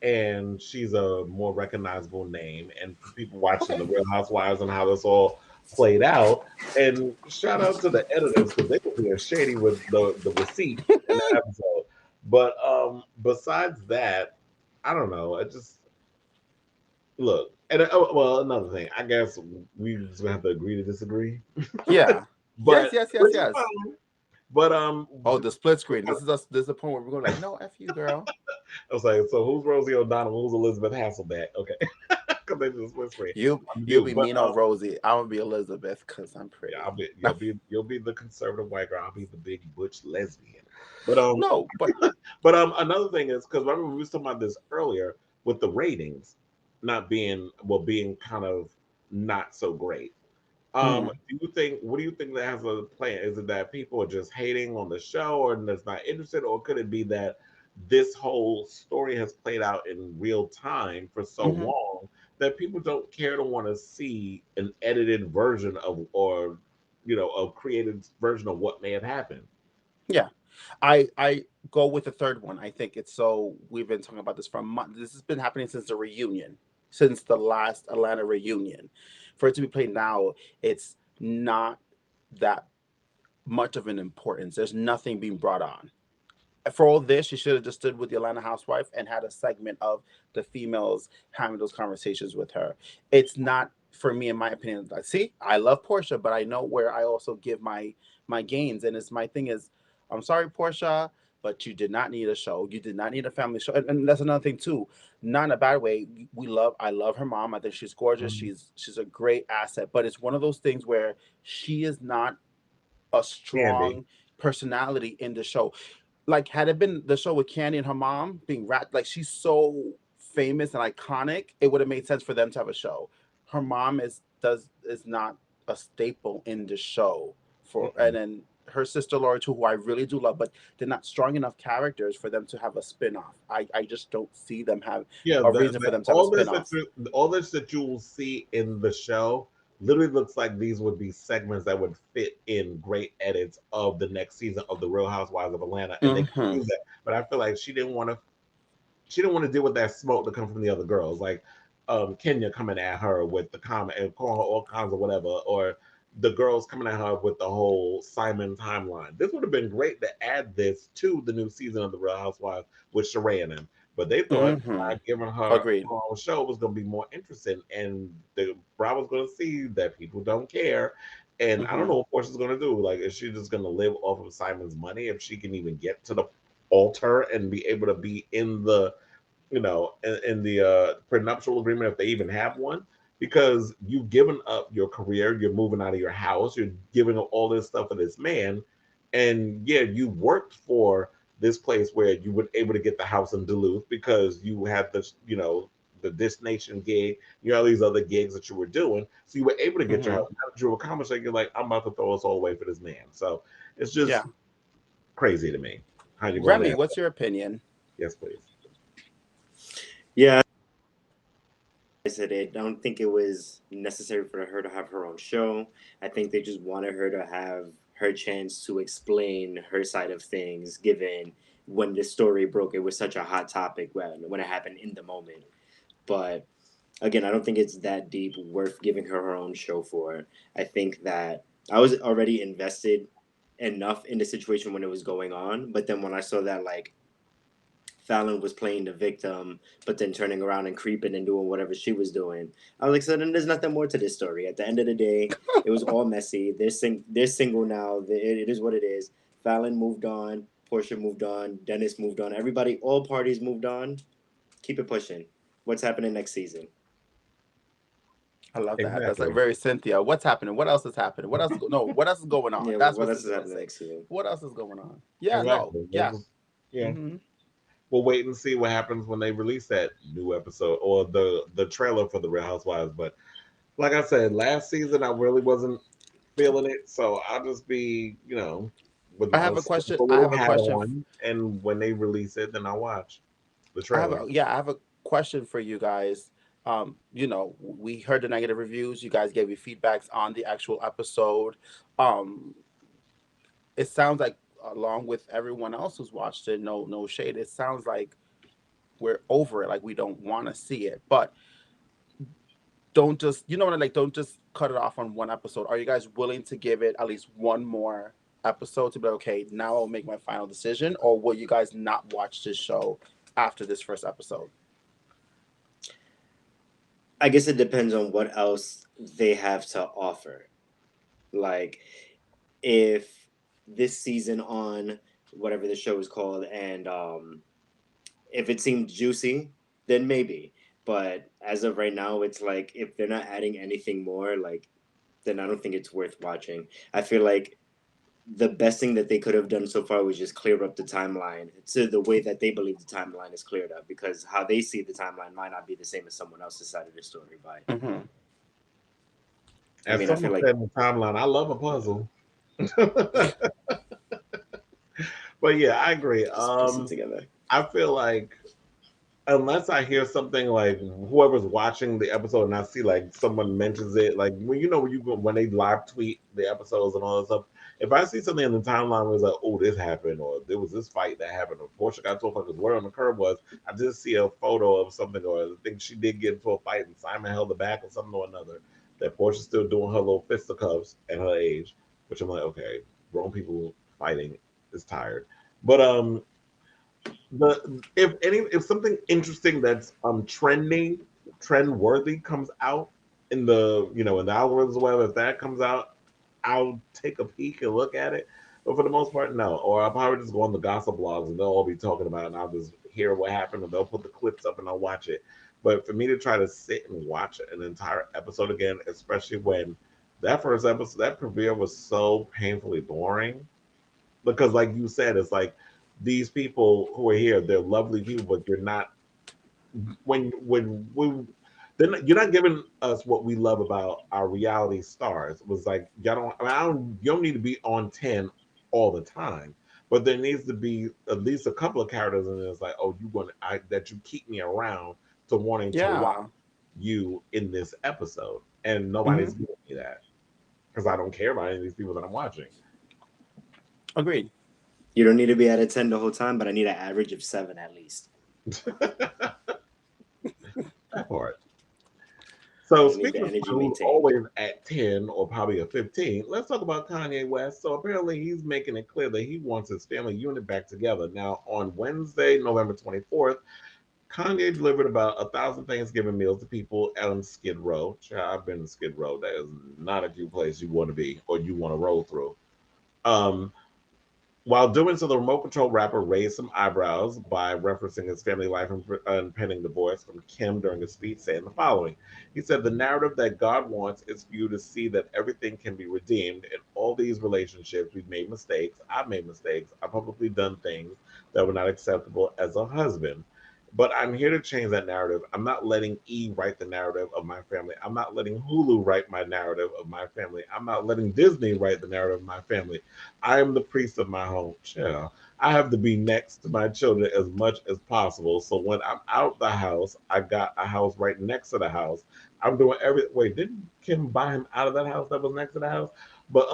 Speaker 3: and she's a more recognizable name, and people watching the Real Housewives and how this all played out. And shout out to the editors, because they were being shady with the receipt in the episode. But besides that, I don't know. I just look. And another thing, I guess we just gonna have to agree to disagree.
Speaker 4: Yeah.
Speaker 3: But,
Speaker 4: yes.
Speaker 3: But
Speaker 4: the split screen. This is the point where we're going like, no, F you, girl.
Speaker 3: I was like, so who's Rosie O'Donnell? Who's Elizabeth Hasselbeck? Okay, because they just split screen.
Speaker 4: You'll be mean on Rosie. I'm gonna be Elizabeth because I'm pretty.
Speaker 3: Yeah, you'll be the conservative white girl. I'll be the big butch lesbian. But
Speaker 4: No, but
Speaker 3: but another thing is because remember we was talking about this earlier with the ratings not being being kind of not so great. Do you think what do you think that has a plan? Is it that people are just hating on the show or that's not interested, or could it be that this whole story has played out in real time for so long that people don't care to want to see an edited version of or a created version of what may have happened?
Speaker 4: yeah. I go with the third one. I think it's so we've been talking about this for months. This has been happening since the reunion, since the last Atlanta reunion. For it to be played now, it's not that much of an importance. There's nothing being brought on. For all this, she should have just stood with the Atlanta housewife and had a segment of the females having those conversations with her. It's not for me, in my opinion. Like, see, I love Porsha, but I know where I also give my gains, and it's my thing is, I'm sorry, Porsha, but you did not need a show. You did not need a family show, and that's another thing too. Not in a bad way. I love her mom. I think she's gorgeous.
Speaker 3: Mhm.
Speaker 4: She's a great asset, but it's one of those things where she is not a
Speaker 3: Candy.
Speaker 4: strong personality in the show. Like had it been the show with Candy and her mom being rat, like she's so famous and iconic, it would have made sense for them to have a show. Her mom is not a staple in the show for, and
Speaker 3: Mm-mm.
Speaker 4: then her sister Laura too, who I really do love, but they're not strong enough characters for them to have a spin-off. I just don't see them have
Speaker 3: Yeah,
Speaker 4: a reason for them to have a spin-off.
Speaker 3: all this that you will see in the show literally looks like these would be segments that would fit in great edits of the next season of the Real Housewives of Atlanta, and they could
Speaker 4: Hmm.
Speaker 3: use that. But I feel like she didn't want to deal with that smoke to come from the other girls, like Kenya coming at her with the comment and calling her all kinds of whatever, or the girls coming at her with the whole Simon timeline. This would have been great to add this to the new season of the Real Housewives with Sheree and them. But they thought
Speaker 4: Hmm.
Speaker 3: by giving her
Speaker 4: Agreed.
Speaker 3: her own show was going to be more interesting, and the Bravo was going to see that people don't care. And I don't
Speaker 4: Hmm.
Speaker 3: know what Portia's going to do. Like, is she just going to live off of Simon's money if she can even get to the altar and be able to be in the in the prenuptial agreement if they even have one, because you've given up your career, you're moving out of your house, you're giving up all this stuff for this man, and yeah, you worked for this place where you were able to get the house in Duluth because you had this, the This Nation gig, you know, these other gigs that you were doing, so you were able to get your
Speaker 4: Hmm.
Speaker 3: house. Now that you accomplished it, you're like, I'm about to throw us all away for this man. So it's just
Speaker 4: Yeah.
Speaker 3: crazy to me how you're going
Speaker 4: Remy,
Speaker 3: there.
Speaker 4: what's your opinion?
Speaker 3: Yes, please.
Speaker 5: Yeah, I said it. I don't think it was necessary for her to have her own show. I think they just wanted her to have her chance to explain her side of things, given when this story broke, it was such a hot topic when it happened in the moment. But again, I don't think it's that deep worth giving her own show for. I think that I was already invested enough in the situation when it was going on, but then when I saw that like Fallon was playing the victim, but then turning around and creeping and doing whatever she was doing. I was like, so then there's nothing more to this story. At the end of the day, it was all messy. They're single now. It is what it is. Fallon moved on. Porsha moved on. Dennis moved on. Everybody, all parties moved on. Keep it pushing. What's happening next season?
Speaker 4: I love that. That's like
Speaker 3: Exactly.
Speaker 4: very Cynthia. What's happening? What else is happening? What else? No, what else is going on?
Speaker 5: Yeah,
Speaker 4: That's
Speaker 5: what
Speaker 4: what
Speaker 5: else is
Speaker 4: Cynthia's gonna
Speaker 5: happening
Speaker 4: say.
Speaker 5: next season?
Speaker 4: What else is going on? Yeah, no,
Speaker 3: Exactly.
Speaker 4: yeah.
Speaker 3: Yeah.
Speaker 4: Hmm.
Speaker 3: We'll wait and see what happens when they release that new episode or the trailer for the Real Housewives. But like I said, last season I really wasn't feeling it, so I'll just be, with
Speaker 4: I
Speaker 3: my
Speaker 4: have a question.
Speaker 3: simple
Speaker 4: I
Speaker 3: little
Speaker 4: have a
Speaker 3: hat
Speaker 4: question.
Speaker 3: on, and when they release it, then I'll watch the trailer.
Speaker 4: I have a question for you guys. We heard the negative reviews. You guys gave your feedbacks on the actual episode. Um, it sounds like, along with everyone else who's watched it, no shade. It sounds like we're over it. Like we don't want to see it, but don't just like don't just cut it off on one episode. Are you guys willing to give it at least one more episode to be like, okay, now I'll make my final decision, or will you guys not watch this show after this first episode?
Speaker 5: I guess it depends on what else they have to offer. Like, if this season on whatever the show is called, and if it seemed juicy, then maybe. But as of right now, it's like if they're not adding anything more, like then I don't think it's worth watching. I feel like the best thing that they could have done so far was just clear up the timeline to the way that they believe the timeline is cleared up, because how they see the timeline might not be the same as someone else's side of the story. But I
Speaker 3: As
Speaker 5: mean, I feel
Speaker 3: someone
Speaker 5: like
Speaker 3: said in the timeline, I love a puzzle. But yeah, I agree.
Speaker 5: just piece it together.
Speaker 3: I feel like unless I hear something like whoever's watching the episode and I see like someone mentions it, like when when you go when they live tweet the episodes and all that stuff. If I see something in the timeline where it's like, oh, this happened, or there was this fight that happened, or Porsha got to a fight, because where on the curb was, I just see a photo of something, or I think she did get into a fight and Simon held her back or something or another. That Porsha's still doing her little fisticuffs at her age, which I'm like, okay, grown people fighting is tired. But if something interesting that's trend worthy comes out in the in the algorithms or whatever, if that comes out, I'll take a peek and look at it. But for the most part, no. Or I'll probably just go on the gossip blogs and they'll all be talking about it and I'll just hear what happened and they'll put the clips up and I'll watch it. But for me to try to sit and watch an entire episode again, especially when that first episode, that premiere was so painfully boring, because like you said, it's like these people who are here, they're lovely people, but you're not when you're not giving us what we love about our reality stars. It was like y'all don't I mean, you don't need to be on 10 all the time, but there needs to be at least a couple of characters in there. It's like, oh, that you keep me around to wanting to watch
Speaker 4: Yeah.
Speaker 3: you in this episode, and nobody's
Speaker 4: Hmm.
Speaker 3: giving me that because I don't care about any of these people that I'm watching.
Speaker 4: Agreed.
Speaker 5: You don't need to be at a 10 the whole time, but I need an average of 7 at least.
Speaker 3: That part. So
Speaker 5: I need the
Speaker 3: speaking of
Speaker 5: energy
Speaker 3: someone who's
Speaker 5: maintained.
Speaker 3: always at 10 or probably a 15, let's talk about Kanye West. So apparently he's making it clear that he wants his family unit back together. Now on Wednesday, November 24th, Kanye delivered about 1,000 Thanksgiving meals to people on Skid Row. Child, I've been to Skid Row. That is not a cute place you want to be or you want to roll through. Um, While doing so, the remote control rapper raised some eyebrows by referencing his family life and pending divorce from Kim during a speech, saying the following. He said, "The narrative that God wants is for you to see that everything can be redeemed. In all these relationships, we've made mistakes. I've made mistakes. I've publicly done things that were not acceptable as a husband. But I'm here to change that narrative. I'm not letting E write the narrative of my family. I'm not letting Hulu write my narrative of my family. I'm not letting Disney write the narrative of my family. I am the priest of my home. Child. I have to be next to my children as much as possible. So when I'm out the house, I got a house right next to the house. I'm doing every wait, didn't Kim buy him out of that house that was next to the house? But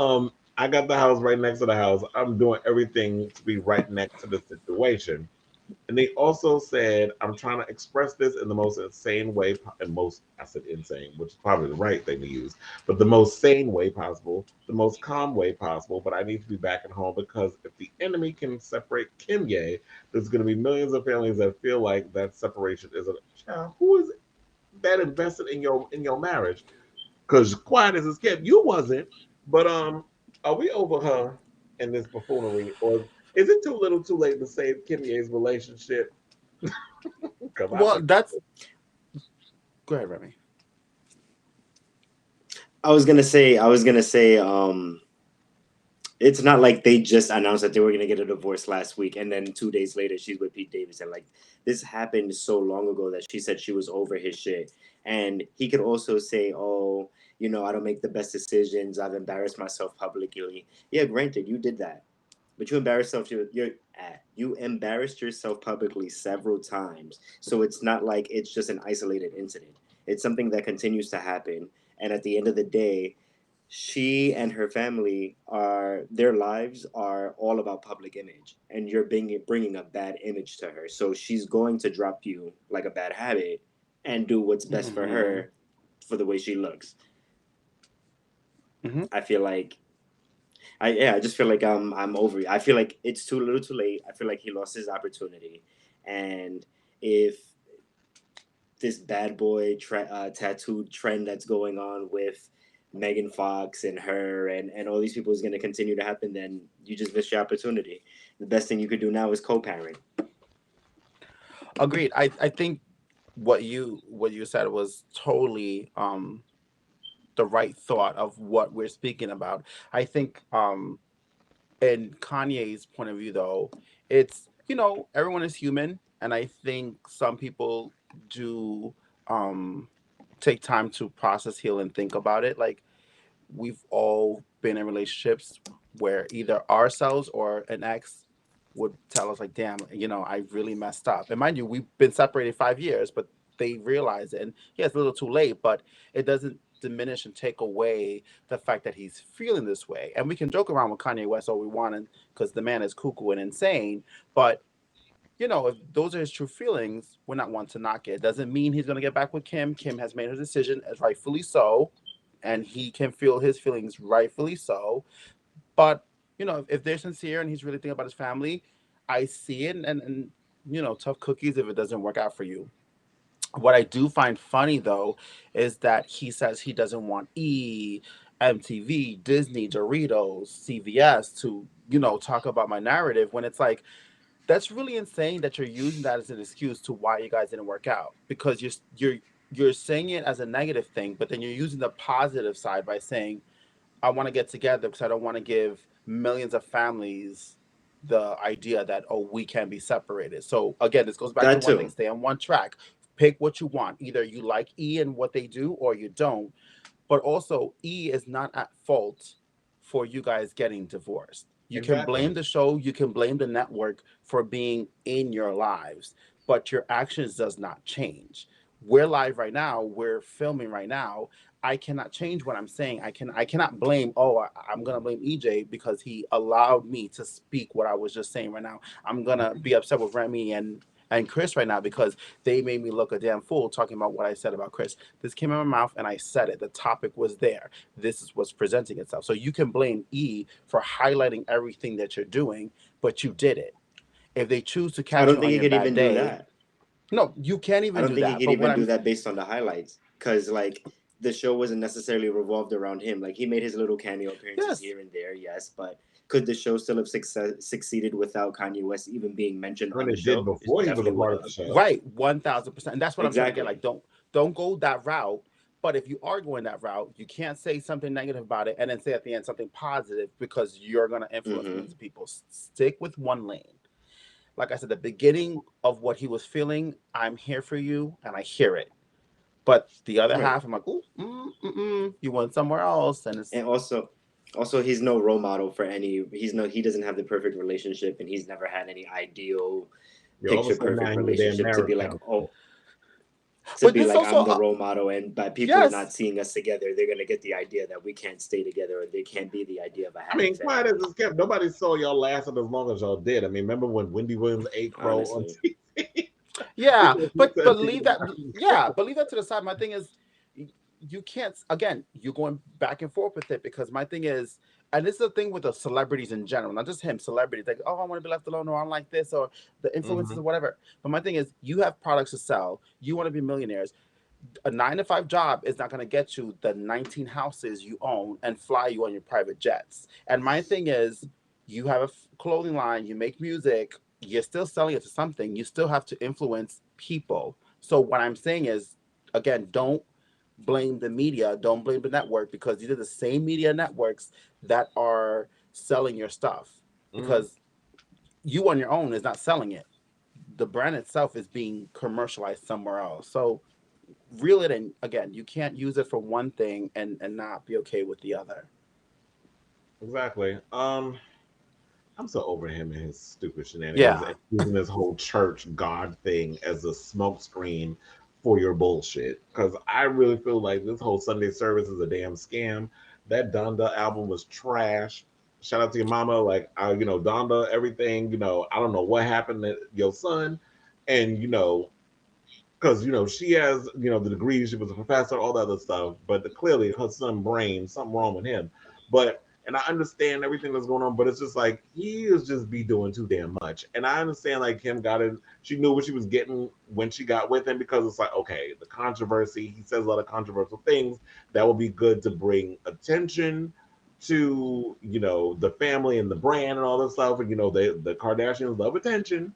Speaker 3: I got the house right next to the house. I'm doing everything to be right next to the situation. And they also said, I'm trying to express this in the most insane way, and most, I said insane, which is probably the right thing to use, but the most sane way possible, the most calm way possible. But I need to be back at home because if the enemy can separate Kanye, there's going to be millions of families that feel like that separation is a child. Who is that invested in your marriage? Because quiet as it's kept, you wasn't. But are we over her and this buffoonery, or is it too little, too late to save Kimye's relationship? Because I
Speaker 4: Well,
Speaker 3: think
Speaker 4: that's. Go ahead, Remy.
Speaker 5: I was gonna say, it's not like they just announced that they were gonna get a divorce last week, and then 2 days later she's with Pete Davidson. Like, this happened so long ago that she said she was over his shit. And he could also say, "Oh, I don't make the best decisions. I've embarrassed myself publicly." Yeah, granted, you did that, but you embarrassed yourself publicly several times. So it's not like it's just an isolated incident. It's something that continues to happen. And at the end of the day, she and her family their lives are all about public image, and you're bringing a bad image to her. So she's going to drop you like a bad habit and do what's best for
Speaker 4: Hmm.
Speaker 5: her, for the way she looks.
Speaker 4: Hmm.
Speaker 5: I feel like I just feel like I'm over it. I feel like it's too little, too late. I feel like he lost his opportunity, and if this bad boy tattoo trend that's going on with Megan Fox and her and all these people is going to continue to happen, then you just missed your opportunity. The best thing you could do now is co-parent.
Speaker 4: Agreed. I think what you said was totally the right thought of what we're speaking about. I think in Kanye's point of view, though, it's, everyone is human, and I think some people do um take time to process, heal, and think about it. Like, we've all been in relationships where either ourselves or an ex would tell us, like, damn, I really messed up. And mind you, we've been separated 5 years, but they realize it. And yeah, it's a little too late, but it doesn't diminish and take away the fact that he's feeling this way. And we can joke around with Kanye West all we want, because the man is cuckoo and insane. But if those are his true feelings, we're not one to knock it. Doesn't mean he's going to get back with Kim. Kim has made her decision, as rightfully so, and he can feel his feelings, rightfully so. But if they're sincere and he's really thinking about his family, I see it. And tough cookies if it doesn't work out for you. What I do find funny, though, is that he says he doesn't want MTV, Disney, Doritos, CVS to talk about my narrative, when it's like, that's really insane that you're using that as an excuse to why you guys didn't work out, because you're saying it as a negative thing, but then you're using the positive side by saying, I want to get together because I don't want to give millions of families the idea that, oh, we can be separated. So again, this goes back to
Speaker 5: That
Speaker 4: one thing:
Speaker 5: too.
Speaker 4: stay on one track. Pick what you want. Either you like E and what they do, or you don't. But also, E is not at fault for you guys getting divorced. You can
Speaker 3: Exactly.
Speaker 4: blame the show, you can blame the network for being in your lives, but your actions does not change. We're live right now, we're filming right now. I cannot change what I'm saying. I cannot blame, I'm gonna blame EJ because he allowed me to speak what I was just saying right now. I'm gonna be upset with Remy and Kris right now because they made me look a damn fool talking about what I said about Kris. This came out of my mouth and I said it. The topic was there. This is what's presenting itself. So you can blame E for highlighting everything that you're doing, but you did it. If they choose to
Speaker 5: I
Speaker 4: catch
Speaker 5: don't
Speaker 4: you
Speaker 5: think
Speaker 4: on
Speaker 5: he
Speaker 4: your
Speaker 5: could
Speaker 4: bad
Speaker 5: even do
Speaker 4: day,
Speaker 5: that.
Speaker 4: no, you can't
Speaker 5: I
Speaker 4: even
Speaker 5: don't
Speaker 4: do
Speaker 5: think he
Speaker 4: that.
Speaker 5: could
Speaker 4: But what
Speaker 5: even do
Speaker 4: I'm
Speaker 5: that based on the highlights, because like the show wasn't necessarily revolved around him. Like he made his little cameo appearances
Speaker 4: yes,
Speaker 5: here and there, yes, but could the show still have succeeded without Kanye West even being mentioned
Speaker 3: I mean,
Speaker 5: on the
Speaker 3: it did
Speaker 5: show? It
Speaker 3: before he was a
Speaker 5: definitely would
Speaker 3: part of
Speaker 5: have.
Speaker 3: the show.
Speaker 4: right, 1,000%. And that's what I'm trying to get. Like,
Speaker 5: Exactly.
Speaker 4: don't go that route. But if you are going that route, you can't say something negative about it and then say at the end something positive, because you're going to influence
Speaker 5: Mm-hmm.
Speaker 4: millions of people. Stick with one lane. Like I said, the beginning of what he was feeling, I'm here for you, and I hear it. But the other
Speaker 5: Right.
Speaker 4: half, I'm like, ooh, you went somewhere else, and it's
Speaker 5: And also he's no role model for any. He doesn't have the perfect relationship, and he's never had any ideal
Speaker 3: Yeah, all of a
Speaker 5: picture
Speaker 3: sudden now
Speaker 5: perfect
Speaker 3: he's a damn
Speaker 5: relationship to
Speaker 3: marriage
Speaker 5: be like,
Speaker 3: counselor.
Speaker 5: oh, to
Speaker 4: but
Speaker 5: be
Speaker 4: this
Speaker 5: like,
Speaker 4: also,
Speaker 5: I'm the role model, and by people
Speaker 4: yes.
Speaker 5: not seeing us together, they're gonna get the idea that we can't stay together, or they can't be the idea of a
Speaker 3: I
Speaker 5: happy
Speaker 3: mean, quiet as
Speaker 5: family.
Speaker 3: it's kept, nobody saw y'all lasted as long as y'all did. I mean, remember when Wendy Williams ate crow on
Speaker 5: Honestly,
Speaker 3: TV?
Speaker 4: Yeah,
Speaker 3: Because he
Speaker 4: but
Speaker 3: said she
Speaker 4: leave
Speaker 3: was
Speaker 4: that.
Speaker 3: eating
Speaker 4: Yeah,
Speaker 3: crow.
Speaker 4: but leave that to the side. My thing is, you can't. Again, you're going back and forth with it, because my thing is, and this is the thing with the celebrities in general, not just him. Celebrities like, oh, I want to be left alone, or I don't like this, or the influences
Speaker 3: Mm-hmm.
Speaker 4: or whatever. But my thing is, you have products to sell. You want to be millionaires. A 9 to 5 job is not going to get you the 19 houses you own and fly you on your private jets. And my thing is, you have a clothing line, you make music, you're still selling it to something, you still have to influence people. So what I'm saying is, again, don't blame the media, don't blame the network, because these are the same media networks that are selling your stuff.
Speaker 3: Mm-hmm.
Speaker 4: Because you on your own is not selling it. The brand itself is being commercialized somewhere else. So reel it in. Again, you can't use it for one thing and not be okay with the other.
Speaker 3: Exactly. I'm so over him and his stupid shenanigans
Speaker 4: Yeah.
Speaker 3: and using this whole church God thing as a smokescreen for your bullshit. Because I really feel like this whole Sunday service is a damn scam. That DonThe album was trash. Shout out to your mama. Like, DonThe, everything, I don't know what happened to your son. And, because, she has, the degree, she was a professor, all that other stuff. But clearly her son brain, something wrong with him. But and I understand everything that's going on, but it's just like he is just be doing too damn much. And I understand like Kim got it. She knew what she was getting when she got with him, because it's like, okay, the controversy. He says a lot of controversial things that will be good to bring attention to the family and the brand and all this stuff. And the Kardashians love attention.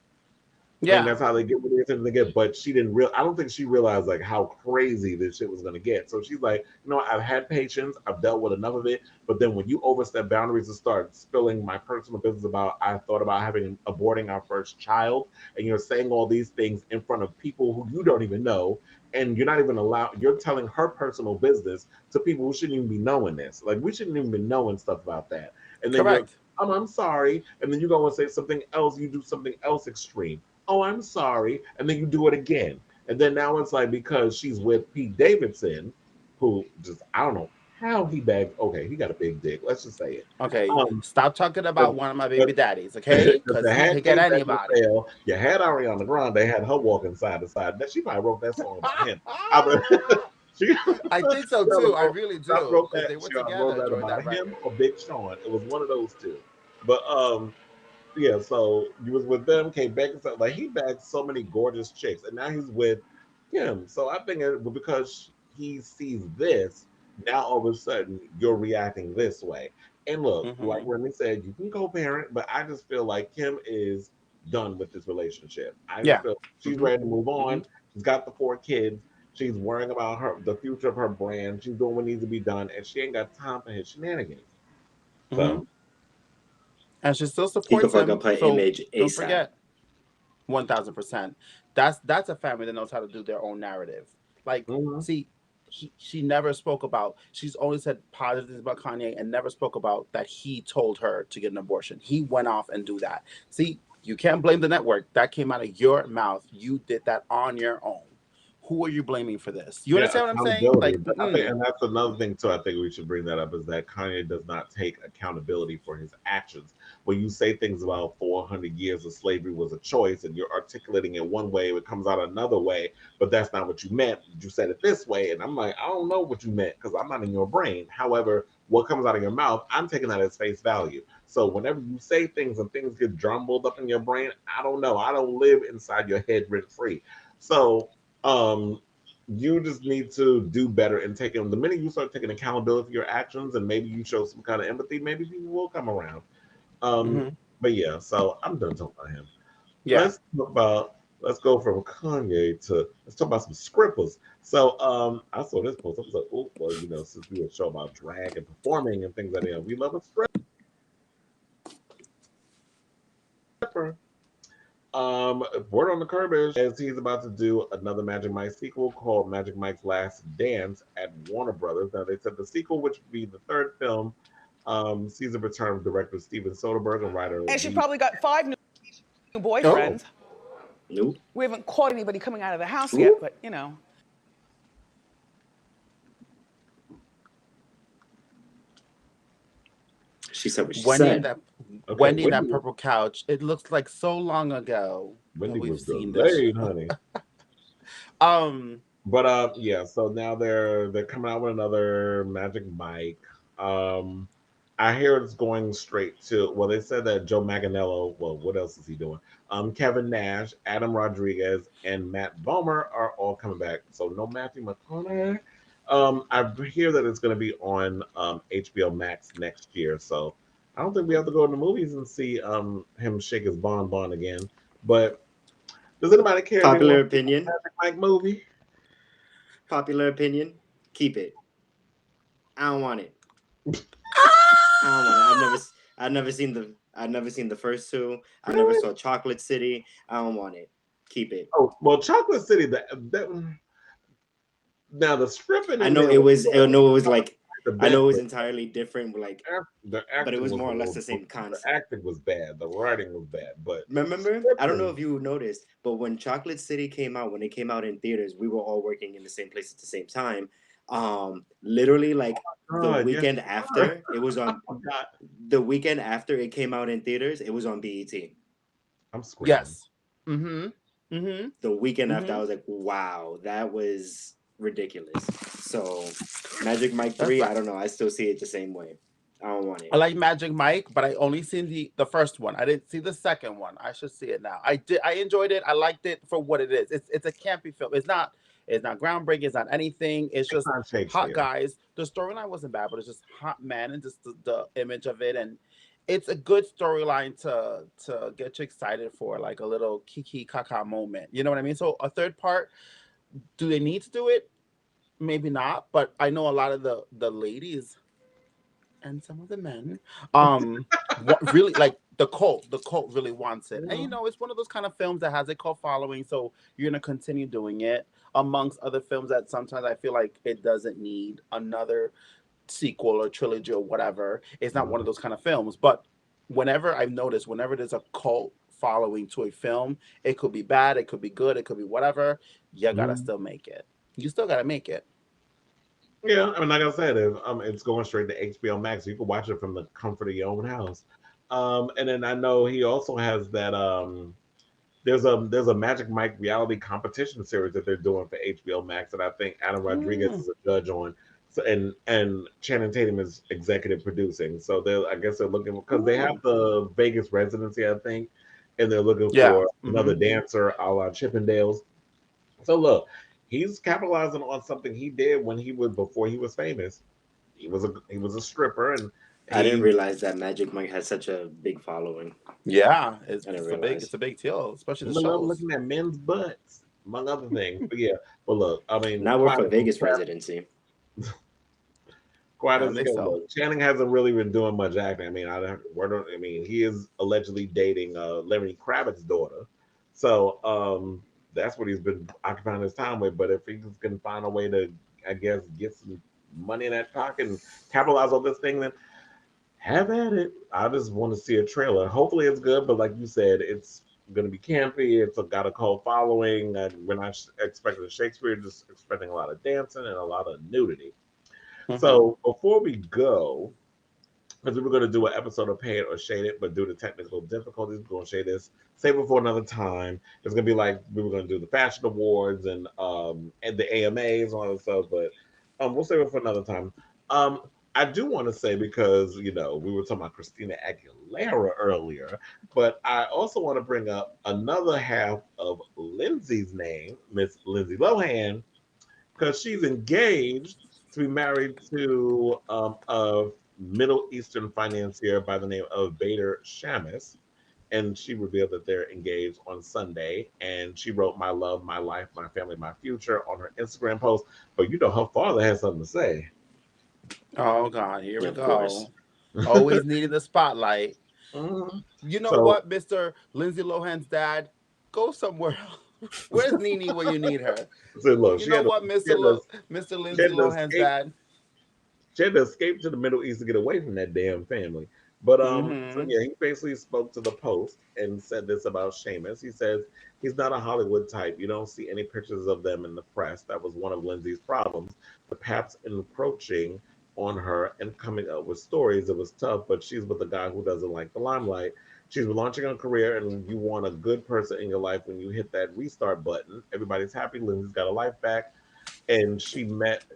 Speaker 3: And that's how they get what they intended to get. But she didn't I don't think she realized like how crazy this shit was gonna get. So she's like, you know, I've had patience, I've dealt with enough of it. But then when you overstep boundaries and start spilling my personal business about I thought about aborting our first child, and you're saying all these things in front of people who you don't even know, and you're not even you're telling her personal business to people who shouldn't even be knowing this. Like we shouldn't even be knowing stuff about that. And then you're I'm sorry. And then you go and say something else, you do something else extreme. Oh, I'm sorry. And then you do it again. And then now it's like because she's with Pete Davidson, who just, I don't know how he bagged. Okay, he got a big dick. Let's just say it.
Speaker 4: Okay, stop talking about one of my baby daddies, okay? Because he could get anybody.
Speaker 3: You had Ariana Grande, they had her walking side to side. She probably wrote that song about him.
Speaker 4: I think so too. I really do.
Speaker 3: Wrote that,
Speaker 4: they were together during that
Speaker 3: him or Big Sean. It was one of those two. But yeah, so you was with them, came back and stuff. Like he bagged so many gorgeous chicks, and now he's with him. So I think because he sees this, now all of a sudden you're reacting this way. And look, like Remy said, you can co-parent, but I just feel like Kim is done with this relationship. I just feel she's ready to move on. She's got the 4 kids. She's worrying about the future of her brand. She's doing what needs to be done, and she ain't got time for his shenanigans. So.
Speaker 4: And she still supports him.
Speaker 5: Her image
Speaker 4: don't forget, 1000%. That's a family that knows how to do their own narrative. Like, see, she never spoke about. She's only said positive things about Kanye and never spoke about that he told her to get an abortion. He went off and do that. See, you can't blame the network. That came out of your mouth. You did that on your own. Who are you blaming for this? You understand what I'm saying? Like,
Speaker 3: and that's another thing too. I think we should bring that up is that Kanye does not take accountability for his actions. When you say things about 400 years of slavery was a choice, and you're articulating it one way, it comes out another way, but that's not what you meant. You said it this way, and I'm like, I don't know what you meant because I'm not in your brain. However, what comes out of your mouth, I'm taking that as face value. So whenever you say things and things get jumbled up in your brain, I don't know. I don't live inside your head rent free. So. You just need to do better and take them. The minute you start taking accountability for your actions and maybe you show some kind of empathy, maybe people will come around. But yeah, so I'm done talking about him.
Speaker 4: Yeah.
Speaker 3: Let's go from Kanye to let's talk about some scrippers. So I saw this post. I was like, oh, well, you know, since we were a show about drag and performing and things like that, we love a stripper. Word on the curb is he's about to do another Magic Mike sequel called Magic Mike's Last Dance at Warner Brothers. Now they said the sequel, which would be the 3rd film, sees a return of director Steven Soderbergh and writer.
Speaker 9: And she probably got 5 new boyfriends.
Speaker 5: Nope.
Speaker 9: We haven't caught anybody coming out of the house yet, but you know.
Speaker 5: She said what she said.
Speaker 4: Wendy, that purple couch. It looks like so long ago
Speaker 3: Wendy
Speaker 4: we've
Speaker 3: was
Speaker 4: seen
Speaker 3: delayed,
Speaker 4: this.
Speaker 3: Honey. But yeah. So now they're coming out with another Magic Mike. I hear it's going straight to. Well, they said that Joe Manganiello. Well, what else is he doing? Kevin Nash, Adam Rodriguez, and Matt Bomer are all coming back. So no Matthew McConaughey. I hear that it's going to be on HBO Max next year. So. I don't think we have to go in the movies and see him shake his bonbon again. But does anybody care?
Speaker 5: Popular opinion.
Speaker 3: Magic Mike movie.
Speaker 5: Popular opinion. Keep it. I don't want it. I don't want it. I've never seen the first 2. I never saw Chocolate City. I don't want it. Keep it.
Speaker 3: Oh well, Chocolate City. Now the scripting.
Speaker 5: I know it was like. I know it was entirely different, like, but it was more or less the same concept.
Speaker 3: The acting was bad, the writing was bad, but
Speaker 5: remember, I don't know if you noticed, but when Chocolate City came out, when it came out in theaters, we were all working in the same place at the same time. Literally, like the weekend after it was on. The weekend after it came out in theaters, it was on BET.
Speaker 3: I'm screaming.
Speaker 4: Yes.
Speaker 5: The weekend after, I was like, wow, that was ridiculous. So Magic Mike 3, I don't know. I still see it the same way. I don't want it.
Speaker 4: I like Magic Mike, but I only seen the first one. I didn't see the second one. I should see it now. I enjoyed it. I liked it for what it is. It's a campy film. It's not groundbreaking. It's not anything. It's just hot guys. The storyline wasn't bad, but it's just hot men and just the image of it. And it's a good storyline to get you excited for, like a little kiki kaka moment. You know what I mean? So a third part, do they need to do it? Maybe not, but I know a lot of the ladies and some of the men really like the cult really wants it. And it's one of those kind of films that has a cult following, so you're going to continue doing it amongst other films that sometimes I feel like it doesn't need another sequel or trilogy or whatever. It's not one of those kind of films, but whenever I've noticed, whenever there's a cult following to a film, it could be bad, it could be good, it could be whatever, you gotta still make it. You still gotta make it.
Speaker 3: Yeah, I mean, like I said, it's going straight to HBO Max. You can watch it from the comfort of your own house. And then I know he also has that. There's a Magic Mike reality competition series that they're doing for HBO Max that I think Adam Rodriguez is a judge on. So, and Channing Tatum is executive producing. So I guess they're looking because they have the Vegas residency, I think, and they're looking for another dancer a la Chippendales. So look, he's capitalizing on something he did when he was before he was famous. He was a stripper, and
Speaker 5: I didn't realize that Magic Mike had such a big following.
Speaker 4: Yeah,
Speaker 5: I didn't
Speaker 4: it's
Speaker 5: realize.
Speaker 4: a big deal, especially the
Speaker 3: I love
Speaker 4: shows.
Speaker 3: looking at men's butts, among other things. But yeah, but look, I mean,
Speaker 5: Now we're for Vegas residency.
Speaker 3: Quiet
Speaker 4: I
Speaker 3: as it
Speaker 4: think
Speaker 3: goes.
Speaker 4: so.
Speaker 3: Look, Channing hasn't really been doing much acting. I mean, he is allegedly dating Lenny Kravitz's daughter, so that's what he's been occupying his time with. But if he can find a way to, I guess, get some money in that pocket and capitalize on this thing, then have at it. I just want to see a trailer. Hopefully, it's good. But like you said, it's going to be campy. It's got a cult following. And we're not expecting Shakespeare, just expecting a lot of dancing and a lot of nudity. So before we go, because we were going to do an episode of Pay It or Shade It, but due to technical difficulties, we're going to shade this. Save it for another time. It's going to be like we were going to do the fashion awards and the AMAs and all that stuff, but we'll save it for another time. I do want to say because we were talking about Christina Aguilera earlier, but I also want to bring up another half of Lindsay's name, Miss Lindsay Lohan, because she's engaged to be married to a Middle Eastern financier by the name of Bader Shamus. And she revealed that they're engaged on Sunday. And she wrote, "My love, my life, my family, my future" on her Instagram post. But her father has something to say.
Speaker 4: Oh God, here we
Speaker 5: Of
Speaker 4: go.
Speaker 5: course.
Speaker 4: Always needing the spotlight.
Speaker 3: Mhm.
Speaker 4: You know
Speaker 3: So,
Speaker 4: what, Mr. Lindsay Lohan's dad? Go somewhere else. Where's Nene where you need her?
Speaker 3: look,
Speaker 4: You know what, Mr.
Speaker 3: she
Speaker 4: Lindsay
Speaker 3: had to
Speaker 4: Lohan's
Speaker 3: escape
Speaker 4: dad?
Speaker 3: she had to escape to the Middle East to get away from that damn family. But so
Speaker 4: Mm-hmm.
Speaker 3: yeah, he basically spoke to the Post and said this about Seamus. He says he's not a Hollywood type. You don't see any pictures of them in the press. That was one of Lindsay's problems. The paps encroaching on her and coming up with stories. It was tough, but she's with a guy who doesn't like the limelight. She's launching a career, and you want a good person in your life. When you hit that restart button, everybody's happy. Lindsay's got a life back, and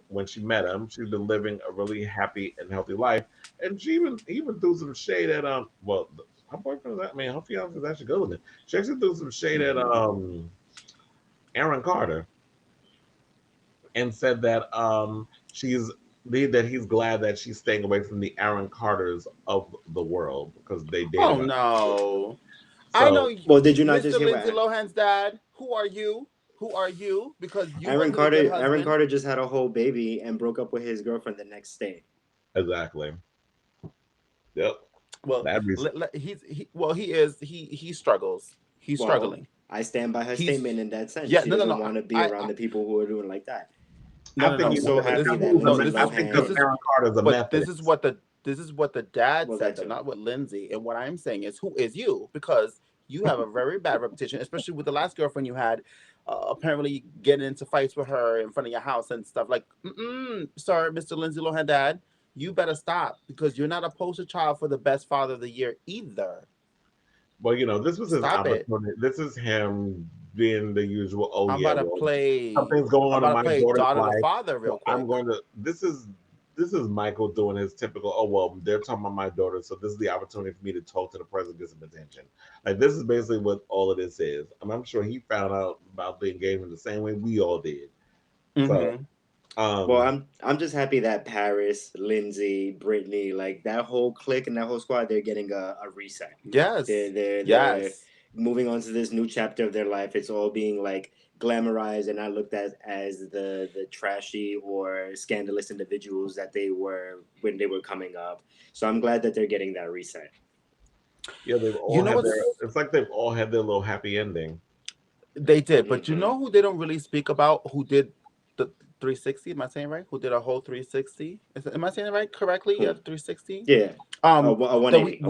Speaker 3: when she met him, she's been living a really happy and healthy life. And she even threw some shade at her boyfriend. I mean, her fiance is actually good looking. She actually threw some shade at Aaron Carter and said that he's glad that she's staying away from the Aaron Carters of the world because they dated.
Speaker 4: Oh no. I know
Speaker 3: So,
Speaker 5: Well, did you not just
Speaker 4: Mr.
Speaker 5: hear
Speaker 4: Lindsay
Speaker 5: what
Speaker 4: Lohan's dad. Who are you? Who are you? Because you
Speaker 5: Aaron
Speaker 4: wasn't a good
Speaker 5: Carter? Aaron
Speaker 4: husband.
Speaker 5: Carter just had a whole baby and broke up with his girlfriend the next day.
Speaker 3: exactly. Yep.
Speaker 4: Well,
Speaker 3: That reason.
Speaker 4: he struggles. He's
Speaker 5: Well,
Speaker 4: struggling.
Speaker 5: I stand by her
Speaker 4: He's
Speaker 5: statement in that sense.
Speaker 4: yeah,
Speaker 5: She
Speaker 4: no, no,
Speaker 5: doesn't
Speaker 4: no.
Speaker 5: want to be
Speaker 4: I
Speaker 5: around the people who are doing like that.
Speaker 4: No,
Speaker 3: I
Speaker 4: no,
Speaker 3: think
Speaker 4: no.
Speaker 5: I'm so happy that Lindsay
Speaker 3: I think because
Speaker 5: Lohan.
Speaker 3: Aaron Carter's a
Speaker 4: But
Speaker 3: Methodist.
Speaker 4: this is what the dad
Speaker 5: Well,
Speaker 4: said,
Speaker 5: that
Speaker 4: though,
Speaker 5: too.
Speaker 4: not what Lindsay. And what I'm saying is, who is you? Because you have a very bad reputation, especially with the last girlfriend you had. Apparently, getting into fights with her in front of your house and stuff like. Sorry, Mr. Lindsay Lohan, dad. You better stop because you're not a poster child for the best father of the year either.
Speaker 3: Well, this was his
Speaker 4: Stop it.
Speaker 3: opportunity. This is him being the usual. Oh
Speaker 4: I'm
Speaker 3: yeah,
Speaker 4: about to
Speaker 3: well,
Speaker 4: play.
Speaker 3: something's going
Speaker 4: I'm
Speaker 3: on in
Speaker 4: about to
Speaker 3: my
Speaker 4: play
Speaker 3: daughter's
Speaker 4: daughter the
Speaker 3: life,
Speaker 4: father real
Speaker 3: so I'm
Speaker 4: quick.
Speaker 3: going to. This is Michael doing his typical. Oh well, they're talking about my daughter, so this is the opportunity for me to talk to the president, get some attention. Like this is basically what all of this is. I'm sure he found out about the engagement the same way we all did. So
Speaker 4: Mm-hmm.
Speaker 5: Well, I'm just happy that Paris, Lindsay, Britney, like that whole clique and that whole squad, they're getting a reset.
Speaker 4: Yes.
Speaker 5: They're moving on to this new chapter of their life. It's all being like glamorized and not looked at as the trashy or scandalous individuals that they were when they were coming up. So I'm glad that they're getting that reset.
Speaker 3: Yeah, they've all had their. It's like they've all had their little happy ending.
Speaker 4: They did, but you know who they don't really speak about? Who did the 360? Am I saying right? Who did a whole 360? Am I saying it right correctly? Yeah, 360.
Speaker 5: Yeah. A 180.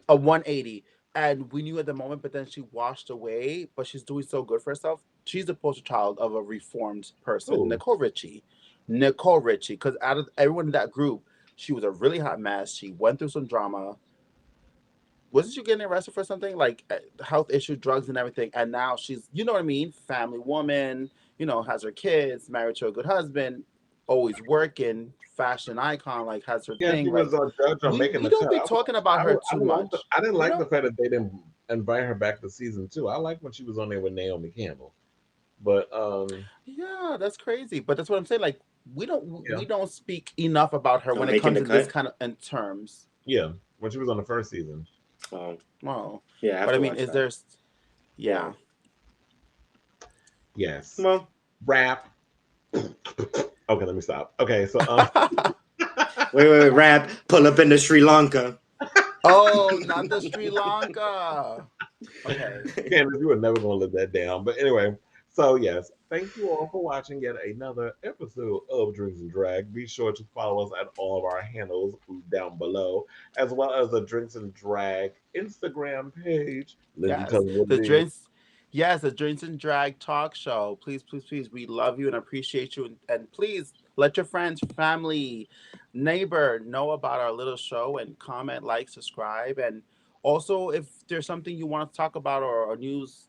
Speaker 4: A 180. And we knew at the moment, but then she washed away. But she's doing so good for herself. She's the poster child of a reformed person.
Speaker 3: Ooh.
Speaker 4: Nicole Richie, because out of everyone in that group, she was a really hot mess. She went through some drama. Wasn't she getting arrested for something like health issue, drugs, and everything? And now she's, you know what I mean, family woman. You know, has her kids, married to a good husband, always working, fashion icon, like has her thing.
Speaker 3: She was a judge on making the
Speaker 4: cut. We don't be talking about her too much.
Speaker 3: I didn't like the fact that they didn't invite her back to season 2. I like when she was on there with Naomi Campbell, but
Speaker 4: yeah, that's crazy. But that's what I'm saying. Like we don't speak enough about her when it comes to this kind of in terms.
Speaker 3: Yeah, when she was on the first season.
Speaker 4: Wow.
Speaker 5: Yeah,
Speaker 4: but I mean, is there? Yeah.
Speaker 3: Yes.
Speaker 5: Well,
Speaker 3: rap. Okay, let me stop. Okay, so
Speaker 5: wait, rap. Pull up into Sri Lanka.
Speaker 4: Oh, not the Sri Lanka. Okay.
Speaker 3: Candace, you were never gonna live that down. But anyway, so yes, thank you all for watching yet another episode of Drinks and Drag. Be sure to follow us at all of our handles down below, as well as the Drinks and Drag Instagram page.
Speaker 4: Yes, the Drinks and Drag talk show. Please, we love you and appreciate you. And please let your friends, family, neighbor know about our little show and comment, like, subscribe. And also, if there's something you want to talk about or a news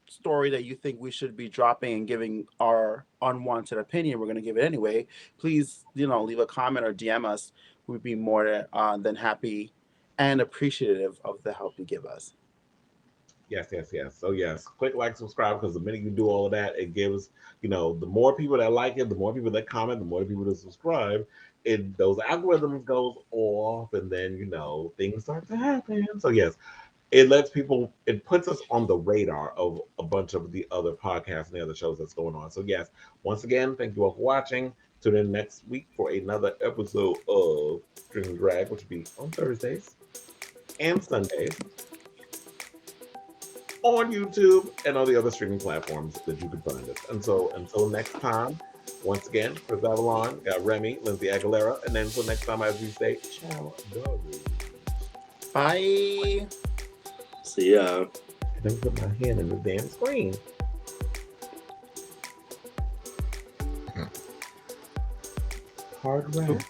Speaker 4: story that you think we should be dropping and giving our unwanted opinion, we're going to give it anyway. Please, leave a comment or DM us. We'd be more than happy and appreciative of the help you give us.
Speaker 3: Yes. So yes, click like, subscribe, because the minute you do all of that, it gives, the more people that like it, the more people that comment, the more people that subscribe, those algorithms goes off, and then, things start to happen. So yes, it puts us on the radar of a bunch of the other podcasts and the other shows that's going on. So yes, once again, thank you all for watching. Tune in next week for another episode of Drinks and Drag, which will be on Thursdays and Sundays on YouTube and all the other streaming platforms that you can find us. And so until next time, once again, Kris Avalon, got Remy, Lindsay Aguilera, and then until next time, as we say, ciao, doggy.
Speaker 4: Bye.
Speaker 5: See ya.
Speaker 3: I don't put my hand in the damn screen. Hard rap.